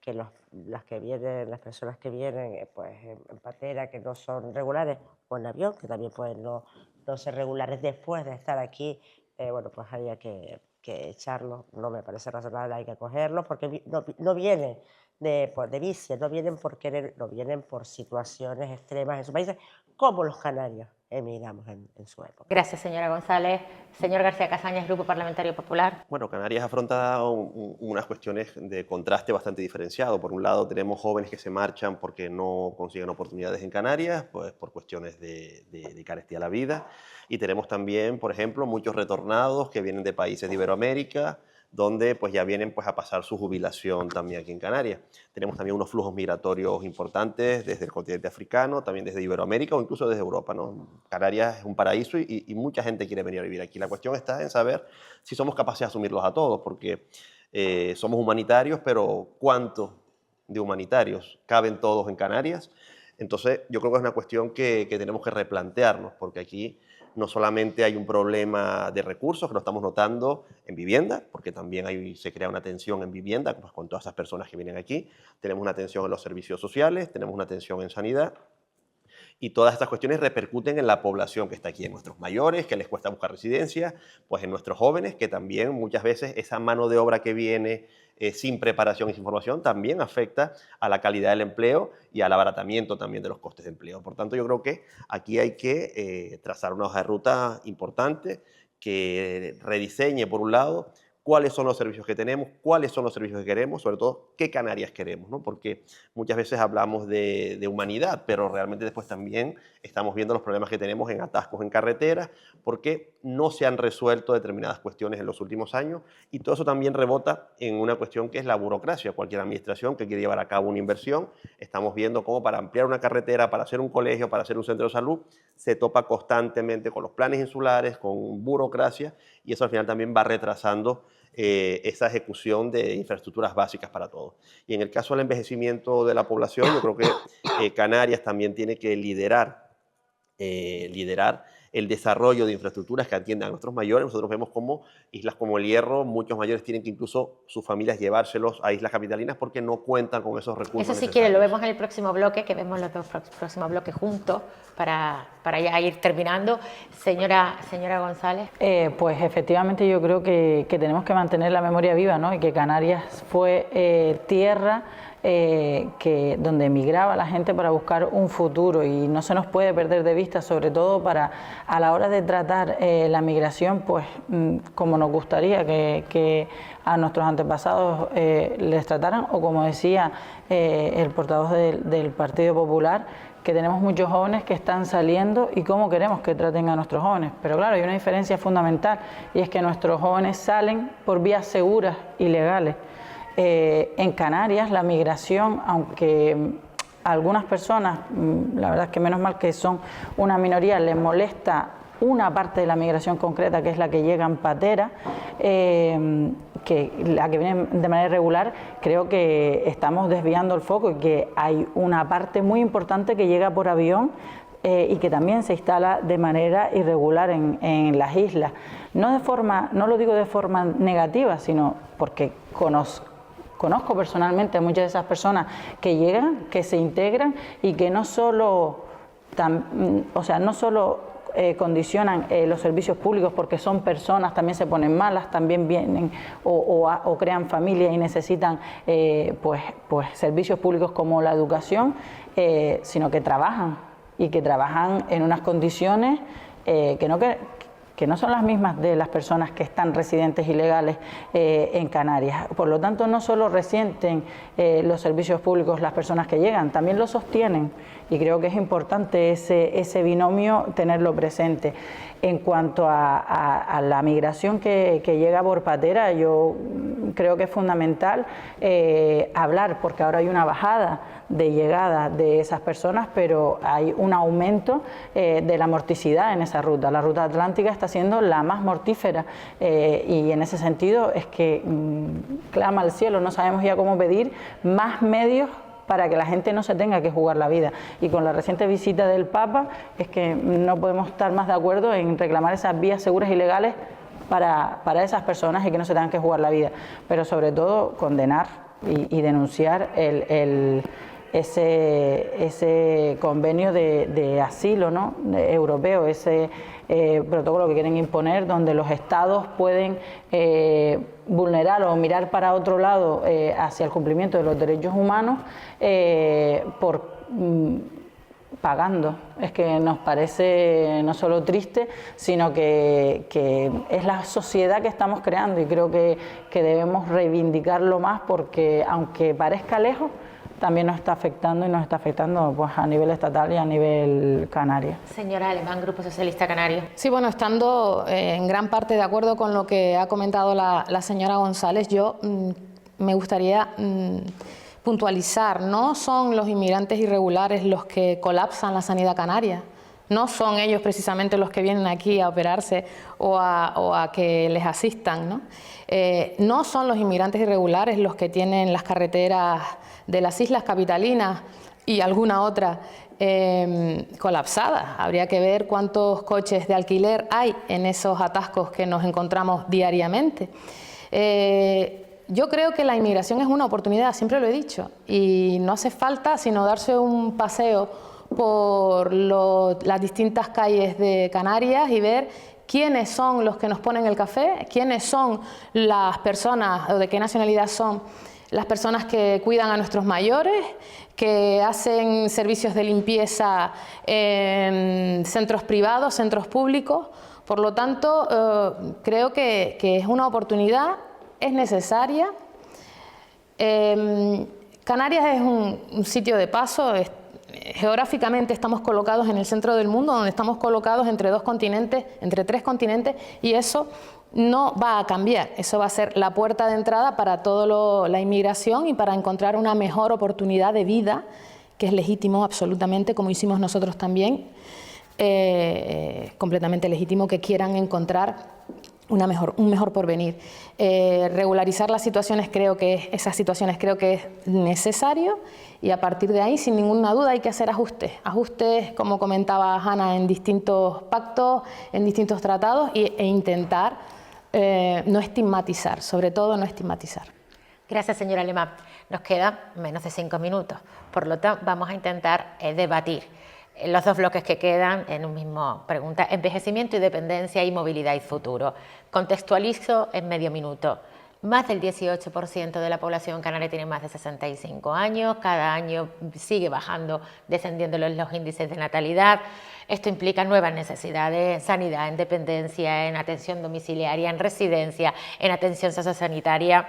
las personas que vienen pues, en patera, que no son regulares, o en avión, que también pueden no ser regulares después de estar aquí, bueno, pues había que echarlos. No me parece razonable, hay que acogerlos, porque no vienen de vicia, no vienen por querer, no vienen por situaciones extremas en sus países, como los canarios emigramos en su época. Gracias, señora González. Señor García Casañas, Grupo Parlamentario Popular. Bueno, Canarias afronta unas cuestiones de contraste bastante diferenciado. Por un lado, tenemos jóvenes que se marchan porque no consiguen oportunidades en Canarias, pues por cuestiones de carestía a la vida. Y tenemos también, por ejemplo, muchos retornados que vienen de países de Iberoamérica, donde pues ya vienen pues a pasar su jubilación también aquí en Canarias. Tenemos también unos flujos migratorios importantes desde el continente africano, también desde Iberoamérica o incluso desde Europa, ¿no? Canarias es un paraíso y mucha gente quiere venir a vivir aquí. La cuestión está en saber si somos capaces de asumirlos a todos, porque somos humanitarios, pero ¿cuántos de humanitarios caben todos en Canarias? Entonces yo creo que es una cuestión que tenemos que replantearnos, porque aquí no solamente hay un problema de recursos, que lo estamos notando en vivienda, porque también se crea una tensión en vivienda pues, con todas esas personas que vienen aquí. Tenemos una tensión en los servicios sociales, tenemos una tensión en sanidad, y todas estas cuestiones repercuten en la población que está aquí, en nuestros mayores, que les cuesta buscar residencia, pues en nuestros jóvenes, que también muchas veces esa mano de obra que viene sin preparación y sin formación también afecta a la calidad del empleo y al abaratamiento también de los costes de empleo. Por tanto, yo creo que aquí hay que trazar una hoja de ruta importante que rediseñe, por un lado, cuáles son los servicios que tenemos, cuáles son los servicios que queremos, sobre todo qué Canarias queremos, ¿no? Porque muchas veces hablamos de humanidad, pero realmente después también estamos viendo los problemas que tenemos en atascos en carreteras, porque no se han resuelto determinadas cuestiones en los últimos años, y todo eso también rebota en una cuestión que es la burocracia. Cualquier administración que quiere llevar a cabo una inversión, estamos viendo cómo para ampliar una carretera, para hacer un colegio, para hacer un centro de salud, se topa constantemente con los planes insulares, con burocracia, y eso al final también va retrasando esa ejecución de infraestructuras básicas para todos. Y en el caso del envejecimiento de la población, yo creo que Canarias también tiene que liderar el desarrollo de infraestructuras que atiendan a nuestros mayores. Nosotros vemos como islas como El Hierro, muchos mayores tienen que incluso sus familias llevárselos a islas capitalinas porque no cuentan con esos recursos. Eso si quiere lo vemos en el próximo bloque, que vemos los dos próximos bloques juntos para ya ir terminando. Señora González. Pues efectivamente yo creo que tenemos que mantener la memoria viva, ¿no? Y que Canarias fue tierra donde emigraba la gente para buscar un futuro, y no se nos puede perder de vista, sobre todo a la hora de tratar la migración, pues como nos gustaría que a nuestros antepasados les trataran, o como decía el portavoz del Partido Popular, que tenemos muchos jóvenes que están saliendo y cómo queremos que traten a nuestros jóvenes. Pero claro, hay una diferencia fundamental, y es que nuestros jóvenes salen por vías seguras y legales. En Canarias la migración, aunque a algunas personas, la verdad es que menos mal que son una minoría, les molesta una parte de la migración concreta, que es la que llega en patera, que la que viene de manera irregular, creo que estamos desviando el foco, y que hay una parte muy importante que llega por avión y que también se instala de manera irregular en las islas. No lo digo de forma negativa, sino porque conozco personalmente a muchas de esas personas que llegan, que se integran, y que no solo condicionan los servicios públicos porque son personas, también se ponen malas, también vienen o crean familia y necesitan pues servicios públicos como la educación, sino que trabajan y que trabajan en unas condiciones que no son las mismas de las personas que están residentes ilegales en Canarias. Por lo tanto, no solo resienten los servicios públicos las personas que llegan, también lo sostienen, y creo que es importante ese binomio tenerlo presente. En cuanto a la migración que llega por patera, yo creo que es fundamental hablar, porque ahora hay una bajada de llegada de esas personas, pero hay un aumento de la morticidad en esa ruta. La ruta atlántica está siendo la más mortífera y en ese sentido es que clama al cielo, no sabemos ya cómo pedir más medios para que la gente no se tenga que jugar la vida. Y con la reciente visita del Papa es que no podemos estar más de acuerdo en reclamar esas vías seguras y legales para esas personas y que no se tengan que jugar la vida. Pero sobre todo condenar y denunciar ese convenio de asilo, ¿no?, europeo, ese protocolo que quieren imponer, donde los estados pueden vulnerar o mirar para otro lado hacia el cumplimiento de los derechos humanos pagando. Es que nos parece no solo triste, sino que es la sociedad que estamos creando, y creo que debemos reivindicarlo más, porque aunque parezca lejos, también nos está afectando, y nos está afectando pues a nivel estatal y a nivel canario. Señora Alemán, Grupo Socialista Canario. Sí, bueno, estando en gran parte de acuerdo con lo que ha comentado la señora González, yo me gustaría puntualizar, no son los inmigrantes irregulares los que colapsan la sanidad canaria, no son ellos precisamente los que vienen aquí a operarse o a que les asistan, ¿no? No son los inmigrantes irregulares los que tienen las carreteras de las islas capitalinas y alguna otra colapsadas. Habría que ver cuántos coches de alquiler hay en esos atascos que nos encontramos diariamente. Yo creo que la inmigración es una oportunidad, siempre lo he dicho, y no hace falta sino darse un paseo por las distintas calles de Canarias y ver quiénes son los que nos ponen el café, quiénes son las personas o de qué nacionalidad son las personas que cuidan a nuestros mayores, que hacen servicios de limpieza en centros privados, centros públicos. Por lo tanto, creo que es una oportunidad, es necesaria. Canarias es un sitio de paso. Geográficamente estamos colocados en el centro del mundo, donde estamos colocados entre tres continentes, y eso no va a cambiar. Eso va a ser la puerta de entrada para toda la inmigración y para encontrar una mejor oportunidad de vida, que es legítimo absolutamente, como hicimos nosotros también, completamente legítimo que quieran encontrar un mejor porvenir. Regularizar esas situaciones creo que es necesario, y a partir de ahí, sin ninguna duda, hay que hacer ajustes, como comentaba Hanna, en distintos pactos, en distintos tratados, e intentar no estigmatizar, sobre todo no estigmatizar. Gracias, señora Alemán. Nos quedan menos de 5 minutos, por lo tanto vamos a intentar debatir los dos bloques que quedan en un mismo pregunta: envejecimiento y dependencia, y movilidad y futuro. Contextualizo en medio minuto. Más del 18% de la población canaria tiene más de 65 años, cada año sigue bajando, descendiendo los índices de natalidad. Esto implica nuevas necesidades en sanidad, en dependencia, en atención domiciliaria, en residencia, en atención sociosanitaria.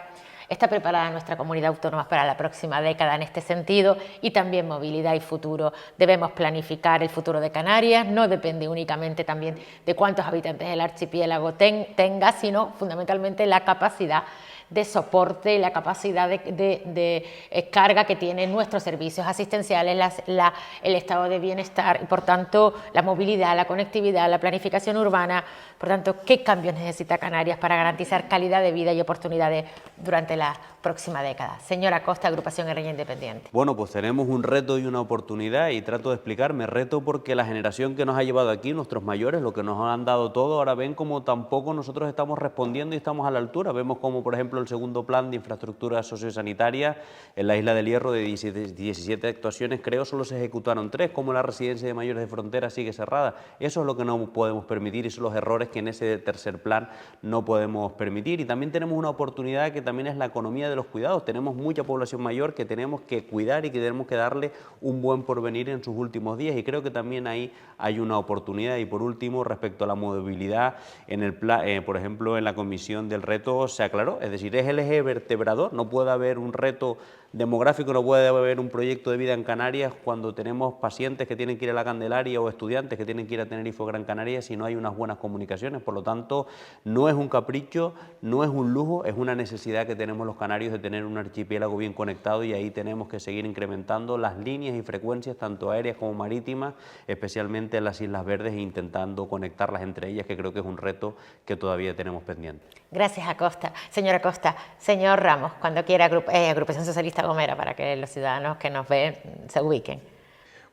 ¿Está preparada nuestra comunidad autónoma para la próxima década en este sentido? Y también movilidad y futuro. Debemos planificar el futuro de Canarias, no depende únicamente también de cuántos habitantes el archipiélago tenga, sino fundamentalmente la capacidad de soporte y la capacidad de carga que tienen nuestros servicios asistenciales, el estado de bienestar, y por tanto la movilidad, la conectividad, la planificación urbana. Por tanto, ¿qué cambios necesita Canarias para garantizar calidad de vida y oportunidades durante las próxima década. Señora Costa, Agrupación Herreña Independiente. Bueno, pues tenemos un reto y una oportunidad y trato de explicarme. Reto porque la generación que nos ha llevado aquí, nuestros mayores, lo que nos han dado todo, ahora ven como tampoco nosotros estamos respondiendo y estamos a la altura. Vemos como, por ejemplo, el segundo plan de infraestructura sociosanitaria en la Isla del Hierro de 17 actuaciones, creo, solo se ejecutaron 3, como la residencia de mayores de frontera sigue cerrada. Eso es lo que no podemos permitir y son los errores que en ese tercer plan no podemos permitir. Y también tenemos una oportunidad que también es la economía de los cuidados. Tenemos mucha población mayor que tenemos que cuidar y que tenemos que darle un buen porvenir en sus últimos días, y creo que también ahí hay una oportunidad. Y por último, respecto a la movilidad, en el por ejemplo, en la comisión del reto se aclaró, es decir, es el eje vertebrador, no puede haber un reto demográfico, no puede haber un proyecto de vida en Canarias cuando tenemos pacientes que tienen que ir a la Candelaria o estudiantes que tienen que ir a Tenerife o Gran Canaria si no hay unas buenas comunicaciones. Por lo tanto, no es un capricho, no es un lujo, es una necesidad que tenemos los canarios de tener un archipiélago bien conectado, y ahí tenemos que seguir incrementando las líneas y frecuencias tanto aéreas como marítimas, especialmente en las Islas Verdes, e intentando conectarlas entre ellas, que creo que es un reto que todavía tenemos pendiente. Gracias, Acosta. Señora Costa, señor Ramos, cuando quiera, Agrupación Socialista Gomera, para que los ciudadanos que nos ven se ubiquen.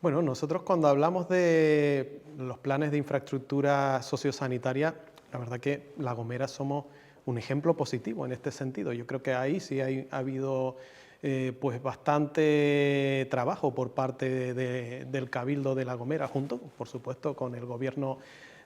Bueno, nosotros cuando hablamos de los planes de infraestructura sociosanitaria, la verdad que La Gomera somos un ejemplo positivo en este sentido. Yo creo que ahí sí ha habido pues bastante trabajo por parte del Cabildo de La Gomera, junto, por supuesto, con el Gobierno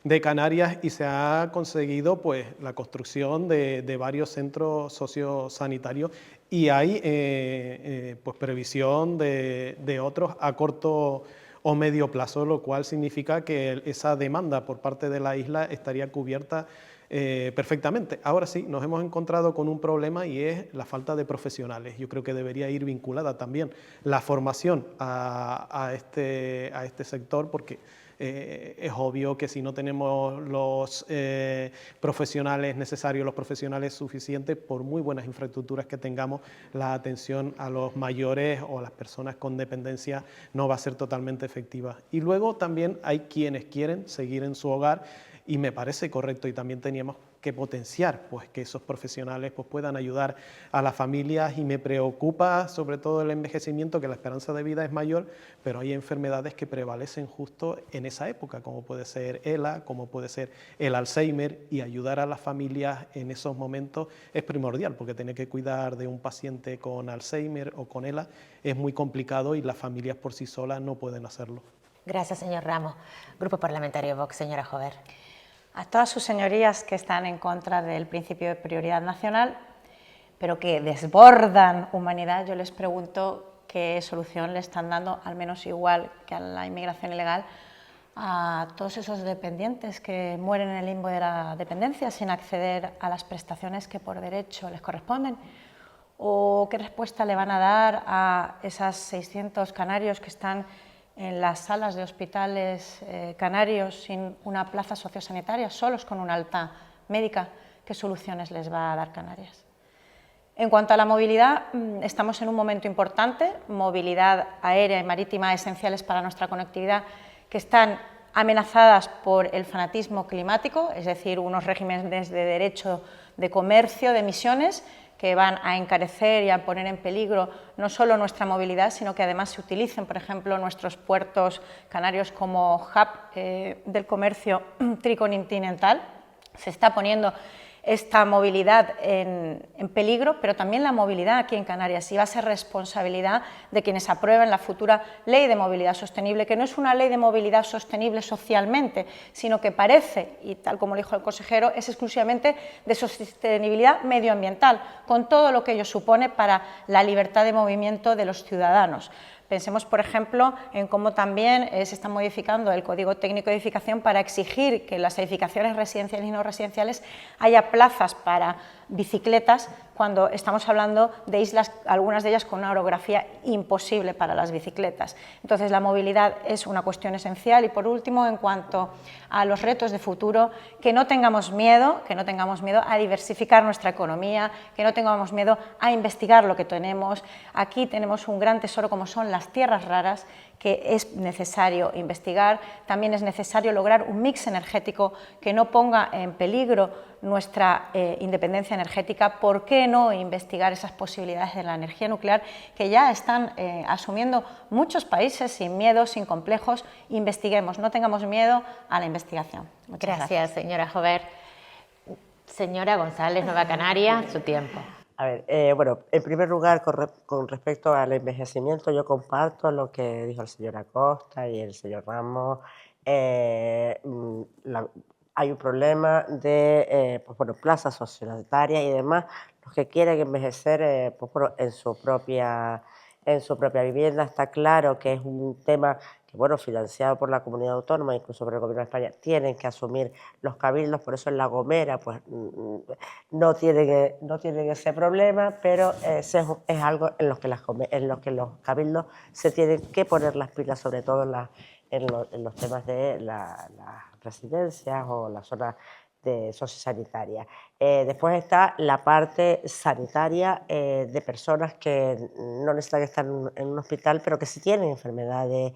de Canarias, y se ha conseguido pues la construcción de varios centros sociosanitarios, y hay pues previsión de otros a corto o medio plazo, lo cual significa que esa demanda por parte de la isla estaría cubierta perfectamente. Ahora sí, nos hemos encontrado con un problema, y es la falta de profesionales. Yo creo que debería ir vinculada también la formación a este sector, porque es obvio que si no tenemos los profesionales necesarios, los profesionales suficientes, por muy buenas infraestructuras que tengamos, la atención a los mayores o a las personas con dependencia no va a ser totalmente efectiva. Y luego también hay quienes quieren seguir en su hogar, y me parece correcto, y también teníamos que potenciar pues que esos profesionales pues puedan ayudar a las familias, y me preocupa sobre todo el envejecimiento, que la esperanza de vida es mayor, pero hay enfermedades que prevalecen justo en esa época, como puede ser ELA, como puede ser el Alzheimer, y ayudar a las familias en esos momentos es primordial, porque tener que cuidar de un paciente con Alzheimer o con ELA es muy complicado, y las familias por sí solas no pueden hacerlo. Gracias, señor Ramos. Grupo Parlamentario Vox, señora Jover. A todas sus señorías que están en contra del principio de prioridad nacional, pero que desbordan humanidad, yo les pregunto qué solución le están dando, al menos igual que a la inmigración ilegal, a todos esos dependientes que mueren en el limbo de la dependencia sin acceder a las prestaciones que por derecho les corresponden. ¿O qué respuesta le van a dar a esas 600 canarios que están en las salas de hospitales canarios sin una plaza sociosanitaria, solos con una alta médica? ¿Qué soluciones les va a dar Canarias? En cuanto a la movilidad, estamos en un momento importante, movilidad aérea y marítima esenciales para nuestra conectividad, que están amenazadas por el fanatismo climático, es decir, unos regímenes de derecho de comercio, de emisiones, que van a encarecer y a poner en peligro no solo nuestra movilidad, sino que además se utilicen, por ejemplo, nuestros puertos canarios como hub del comercio tricontinental. Se está poniendo esta movilidad en peligro, pero también la movilidad aquí en Canarias, y va a ser responsabilidad de quienes aprueben la futura Ley de Movilidad Sostenible, que no es una ley de movilidad sostenible socialmente, sino que parece, y tal como lo dijo el consejero, es exclusivamente de sostenibilidad medioambiental, con todo lo que ello supone para la libertad de movimiento de los ciudadanos. Pensemos, por ejemplo, en cómo también se está modificando el Código Técnico de Edificación para exigir que en las edificaciones residenciales y no residenciales haya plazas para bicicletas, cuando estamos hablando de islas, algunas de ellas con una orografía imposible para las bicicletas. Entonces, la movilidad es una cuestión esencial. Y por último, en cuanto a los retos de futuro, que no tengamos miedo a diversificar nuestra economía, que no tengamos miedo a investigar lo que tenemos. Aquí tenemos un gran tesoro como son las tierras raras, que es necesario investigar. También es necesario lograr un mix energético que no ponga en peligro nuestra independencia energética, ¿por qué no investigar esas posibilidades de la energía nuclear que ya están asumiendo muchos países sin miedo, sin complejos? Investiguemos, no tengamos miedo a la investigación. Muchas Gracias, señora Jover. Señora González, Nueva Canaria, su tiempo. A ver, bueno, en primer lugar, con respecto al envejecimiento, yo comparto lo que dijo el señor Acosta y el señor Ramos. Hay un problema de pues, bueno, plazas sociosanitarias y demás, los que quieren envejecer pues, bueno, en su propia vivienda. Está claro que es un tema que, bueno, financiado por la comunidad autónoma, incluso por el Gobierno de España, tienen que asumir los cabildos, por eso en La Gomera pues, no tienen ese problema, pero es algo en lo que los cabildos se tienen que poner las pilas, sobre todo en los temas de las residencias o las zonas sociosanitarias. Después está la parte sanitaria de personas que no necesitan estar en un hospital, pero que sí tienen enfermedades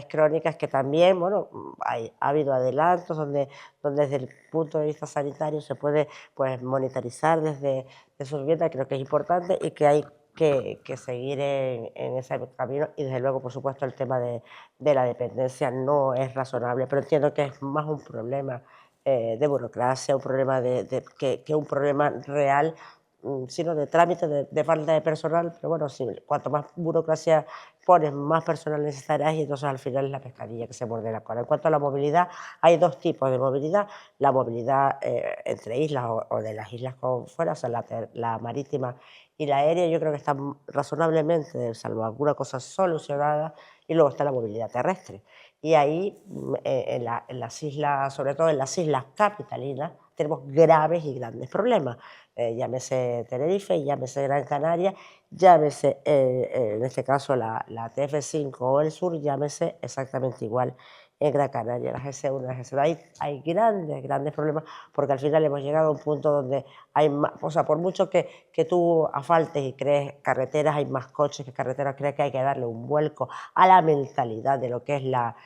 crónicas, que también, bueno, ha habido adelantos donde desde el punto de vista sanitario se puede pues, monitorizar desde su vivienda. Creo que es importante y que hay que seguir en ese camino, y desde luego, por supuesto, el tema de la dependencia no es razonable, pero entiendo que es más un problema de burocracia, un problema que un problema real, sino de trámite, de falta de personal. Pero bueno, sí, cuanto más burocracia pones, más personal necesitarás, y entonces al final es la pescadilla que se muerde la cola. En cuanto a la movilidad, hay dos tipos de movilidad: la movilidad entre islas o de las islas con fuera, o sea, la marítima y la aérea. Yo creo que están razonablemente, salvo alguna cosa, solucionada. Y luego está la movilidad terrestre. Y ahí, en las islas, sobre todo en las islas capitalinas, tenemos graves y grandes problemas. Llámese Tenerife, llámese Gran Canaria, llámese, en este caso, la TF5 o el sur, llámese exactamente igual en Gran Canaria, la GS1, la GS2. Hay grandes problemas, porque al final hemos llegado a un punto donde hay más, o sea, por mucho que tú asfaltes y crees carreteras, hay más coches que carreteras. Creo que hay que darle un vuelco a la mentalidad de lo que es la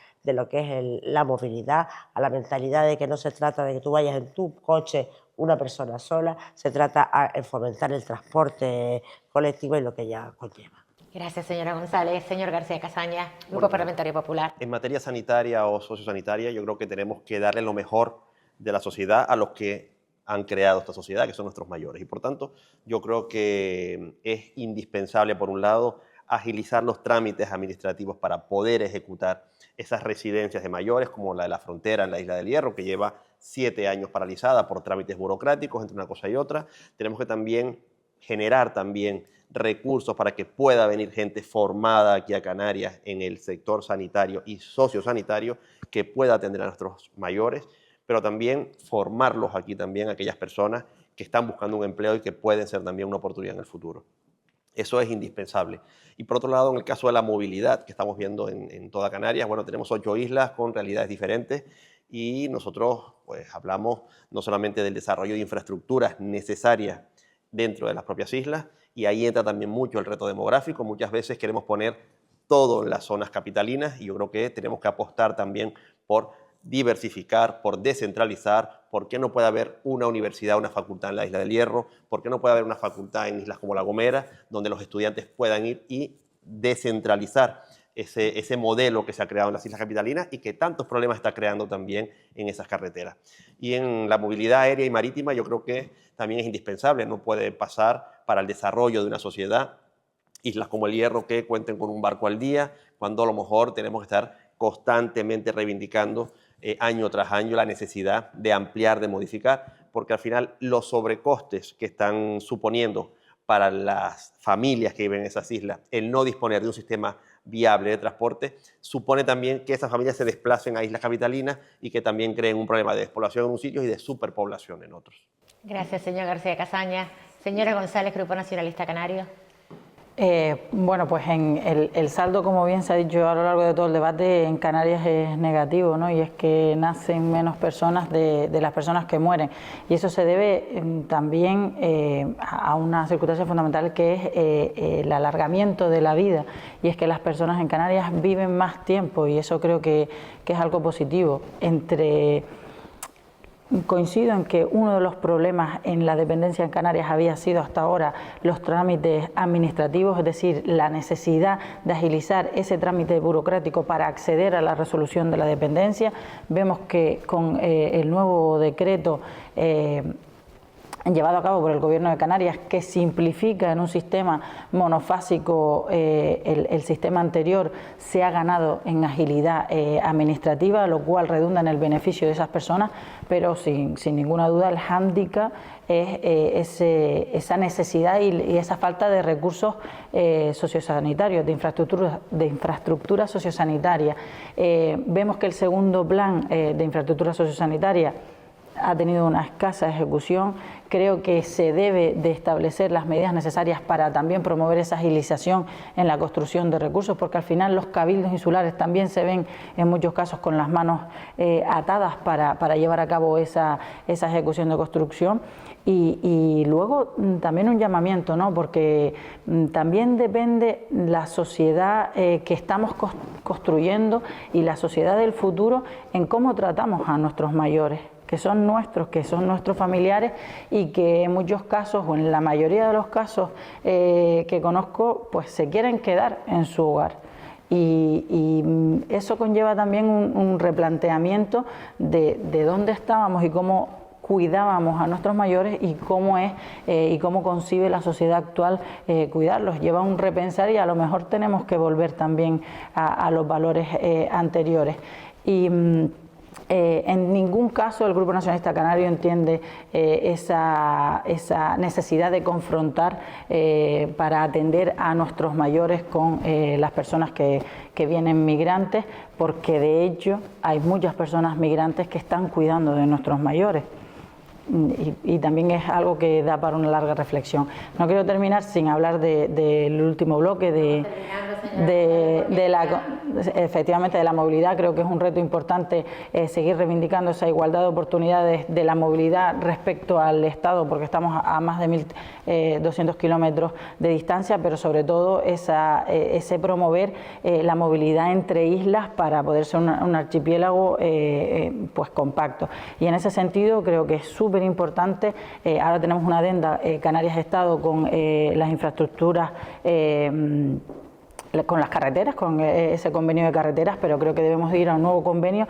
movilidad, a la mentalidad de que no se trata de que tú vayas en tu coche una persona sola, se trata de fomentar el transporte colectivo y lo que ya conlleva. Gracias, señora González. Señor García Casaña, Grupo Parlamentario Popular. En materia sanitaria o sociosanitaria, yo creo que tenemos que darle lo mejor de la sociedad a los que han creado esta sociedad, que son nuestros mayores. Y por tanto, yo creo que es indispensable, por un lado, agilizar los trámites administrativos para poder ejecutar esas residencias de mayores, como la de la Frontera en la Isla del Hierro, que lleva 7 años paralizada por trámites burocráticos entre una cosa y otra. Tenemos que también generar recursos para que pueda venir gente formada aquí a Canarias en el sector sanitario y sociosanitario, que pueda atender a nuestros mayores, pero también formarlos aquí también a aquellas personas que están buscando un empleo y que pueden ser también una oportunidad en el futuro. Eso es indispensable. Y por otro lado, en el caso de la movilidad que estamos viendo en toda Canarias, bueno, tenemos 8 islas con realidades diferentes, y nosotros pues hablamos no solamente del desarrollo de infraestructuras necesarias dentro de las propias islas, y ahí entra también mucho el reto demográfico. Muchas veces queremos poner todo en las zonas capitalinas, y yo creo que tenemos que apostar también por diversificar, por descentralizar. ¿Por qué no puede haber una universidad, una facultad en la Isla del Hierro? ¿Por qué no puede haber una facultad en islas como La Gomera, donde los estudiantes puedan ir y descentralizar ese modelo que se ha creado en las islas capitalinas y que tantos problemas está creando también en esas carreteras? Y en la movilidad aérea y marítima, yo creo que también es indispensable. No puede pasar, para el desarrollo de una sociedad, islas como el Hierro que cuenten con un barco al día, cuando a lo mejor tenemos que estar constantemente reivindicando año tras año la necesidad de ampliar, de modificar, porque al final los sobrecostes que están suponiendo para las familias que viven en esas islas el no disponer de un sistema viable de transporte, supone también que esas familias se desplacen a islas capitalinas y que también creen un problema de despoblación en unos sitios y de superpoblación en otros. Gracias, señor García Casaña. Señora González, Grupo Nacionalista Canario. Bueno, pues en el saldo, como bien se ha dicho a lo largo de todo el debate, en Canarias es negativo, ¿no? Y es que nacen menos personas de las personas que mueren. Y eso se debe también a una circunstancia fundamental, que es el alargamiento de la vida. Y es que las personas en Canarias viven más tiempo, y eso creo que es algo positivo. Entre coincido en que uno de los problemas en la dependencia en Canarias había sido hasta ahora los trámites administrativos, es decir, la necesidad de agilizar ese trámite burocrático para acceder a la resolución de la dependencia. Vemos que con el nuevo decreto llevado a cabo por el Gobierno de Canarias, que simplifica en un sistema monofásico el sistema anterior, se ha ganado en agilidad administrativa, lo cual redunda en el beneficio de esas personas, pero sin ninguna duda el hándicap es esa necesidad y esa falta de recursos sociosanitarios, de infraestructura sociosanitaria. Vemos que el segundo plan de infraestructura sociosanitaria ha tenido una escasa ejecución. Creo que se debe de establecer las medidas necesarias para también promover esa agilización en la construcción de recursos, porque al final los cabildos insulares también se ven en muchos casos con las manos atadas para llevar a cabo esa ejecución de construcción. Y luego también un llamamiento, ¿no? Porque también depende la sociedad que estamos construyendo y la sociedad del futuro en cómo tratamos a nuestros mayores, que son nuestros familiares y que en muchos casos, o en la mayoría de los casos que conozco, pues se quieren quedar en su hogar. Y eso conlleva también un replanteamiento de dónde estábamos y cómo cuidábamos a nuestros mayores y cómo es y cómo concibe la sociedad actual cuidarlos. Lleva un repensar y a lo mejor tenemos que volver también a los valores anteriores. Y en ningún caso el Grupo Nacionalista Canario entiende esa necesidad de confrontar para atender a nuestros mayores con las personas que vienen migrantes, porque de hecho hay muchas personas migrantes que están cuidando de nuestros mayores. Y también es algo que da para una larga reflexión. No quiero terminar sin hablar del último bloque efectivamente de la movilidad. Creo que es un reto importante seguir reivindicando esa igualdad de oportunidades de la movilidad respecto al Estado, porque estamos a más de 1.200 kilómetros de distancia, pero sobre todo ese promover la movilidad entre islas para poder ser un archipiélago pues compacto. Y en ese sentido creo que es súper importante. Ahora tenemos una adenda Canarias-Estado con las infraestructuras, con las carreteras, con ese convenio de carreteras, pero creo que debemos ir a un nuevo convenio,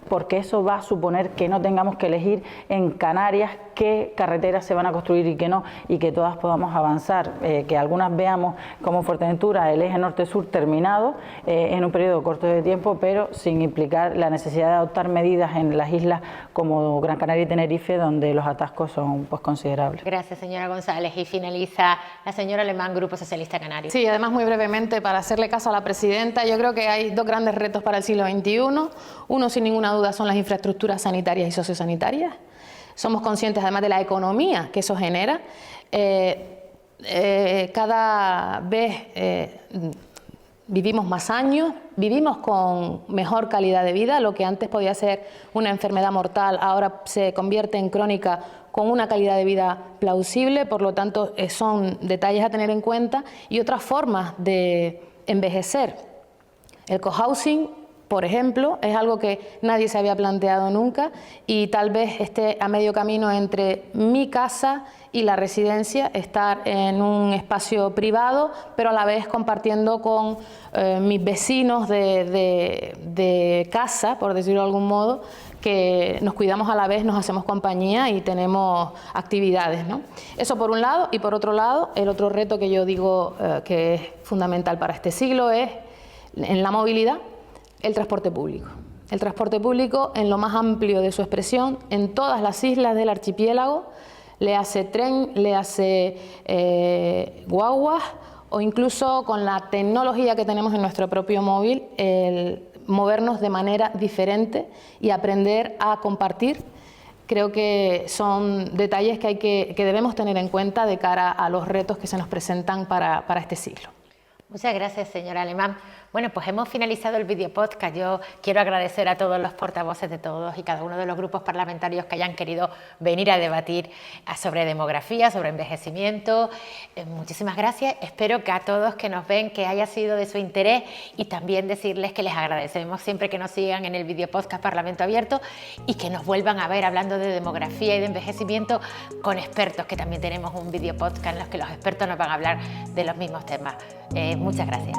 porque eso va a suponer que no tengamos que elegir en Canarias qué carreteras se van a construir y qué no, y que todas podamos avanzar, que algunas veamos como Fuerteventura el eje norte-sur terminado en un periodo corto de tiempo, pero sin implicar la necesidad de adoptar medidas en las islas como Gran Canaria y Tenerife, donde los atascos son pues considerables. Gracias, señora González. Y finaliza la señora Alemán, Grupo Socialista Canario. Sí, además muy brevemente, para hacerle caso a la presidenta, yo creo que hay dos grandes retos para el siglo XXI. Uno, sin ninguna duda, son las infraestructuras sanitarias y sociosanitarias. Somos conscientes además de la economía que eso genera. Cada vez vivimos más años, vivimos con mejor calidad de vida. Lo que antes podía ser una enfermedad mortal ahora se convierte en crónica con una calidad de vida plausible. Por lo tanto, son detalles a tener en cuenta y otras formas de envejecer. El cohousing, por ejemplo, es algo que nadie se había planteado nunca y tal vez esté a medio camino entre mi casa y la residencia, estar en un espacio privado, pero a la vez compartiendo con mis vecinos de casa, por decirlo de algún modo, que nos cuidamos a la vez, nos hacemos compañía y tenemos actividades, ¿no? Eso por un lado, y por otro lado, el otro reto que yo digo que es fundamental para este siglo es, en la movilidad, el transporte público. El transporte público en lo más amplio de su expresión, en todas las islas del archipiélago, le hace tren, le hace guaguas, o incluso con la tecnología que tenemos en nuestro propio móvil, el movernos de manera diferente y aprender a compartir. Creo que son detalles que debemos tener en cuenta de cara a los retos que se nos presentan para este siglo. Muchas gracias, señora Alemán. Bueno, pues hemos finalizado el vídeo podcast. Yo quiero agradecer a todos los portavoces de todos y cada uno de los grupos parlamentarios que hayan querido venir a debatir sobre demografía, sobre envejecimiento. Muchísimas gracias. Espero que a todos que nos ven que haya sido de su interés y también decirles que les agradecemos siempre que nos sigan en el vídeo podcast Parlamento Abierto y que nos vuelvan a ver hablando de demografía y de envejecimiento con expertos, que también tenemos un vídeo podcast en los que los expertos nos van a hablar de los mismos temas. Muchas gracias.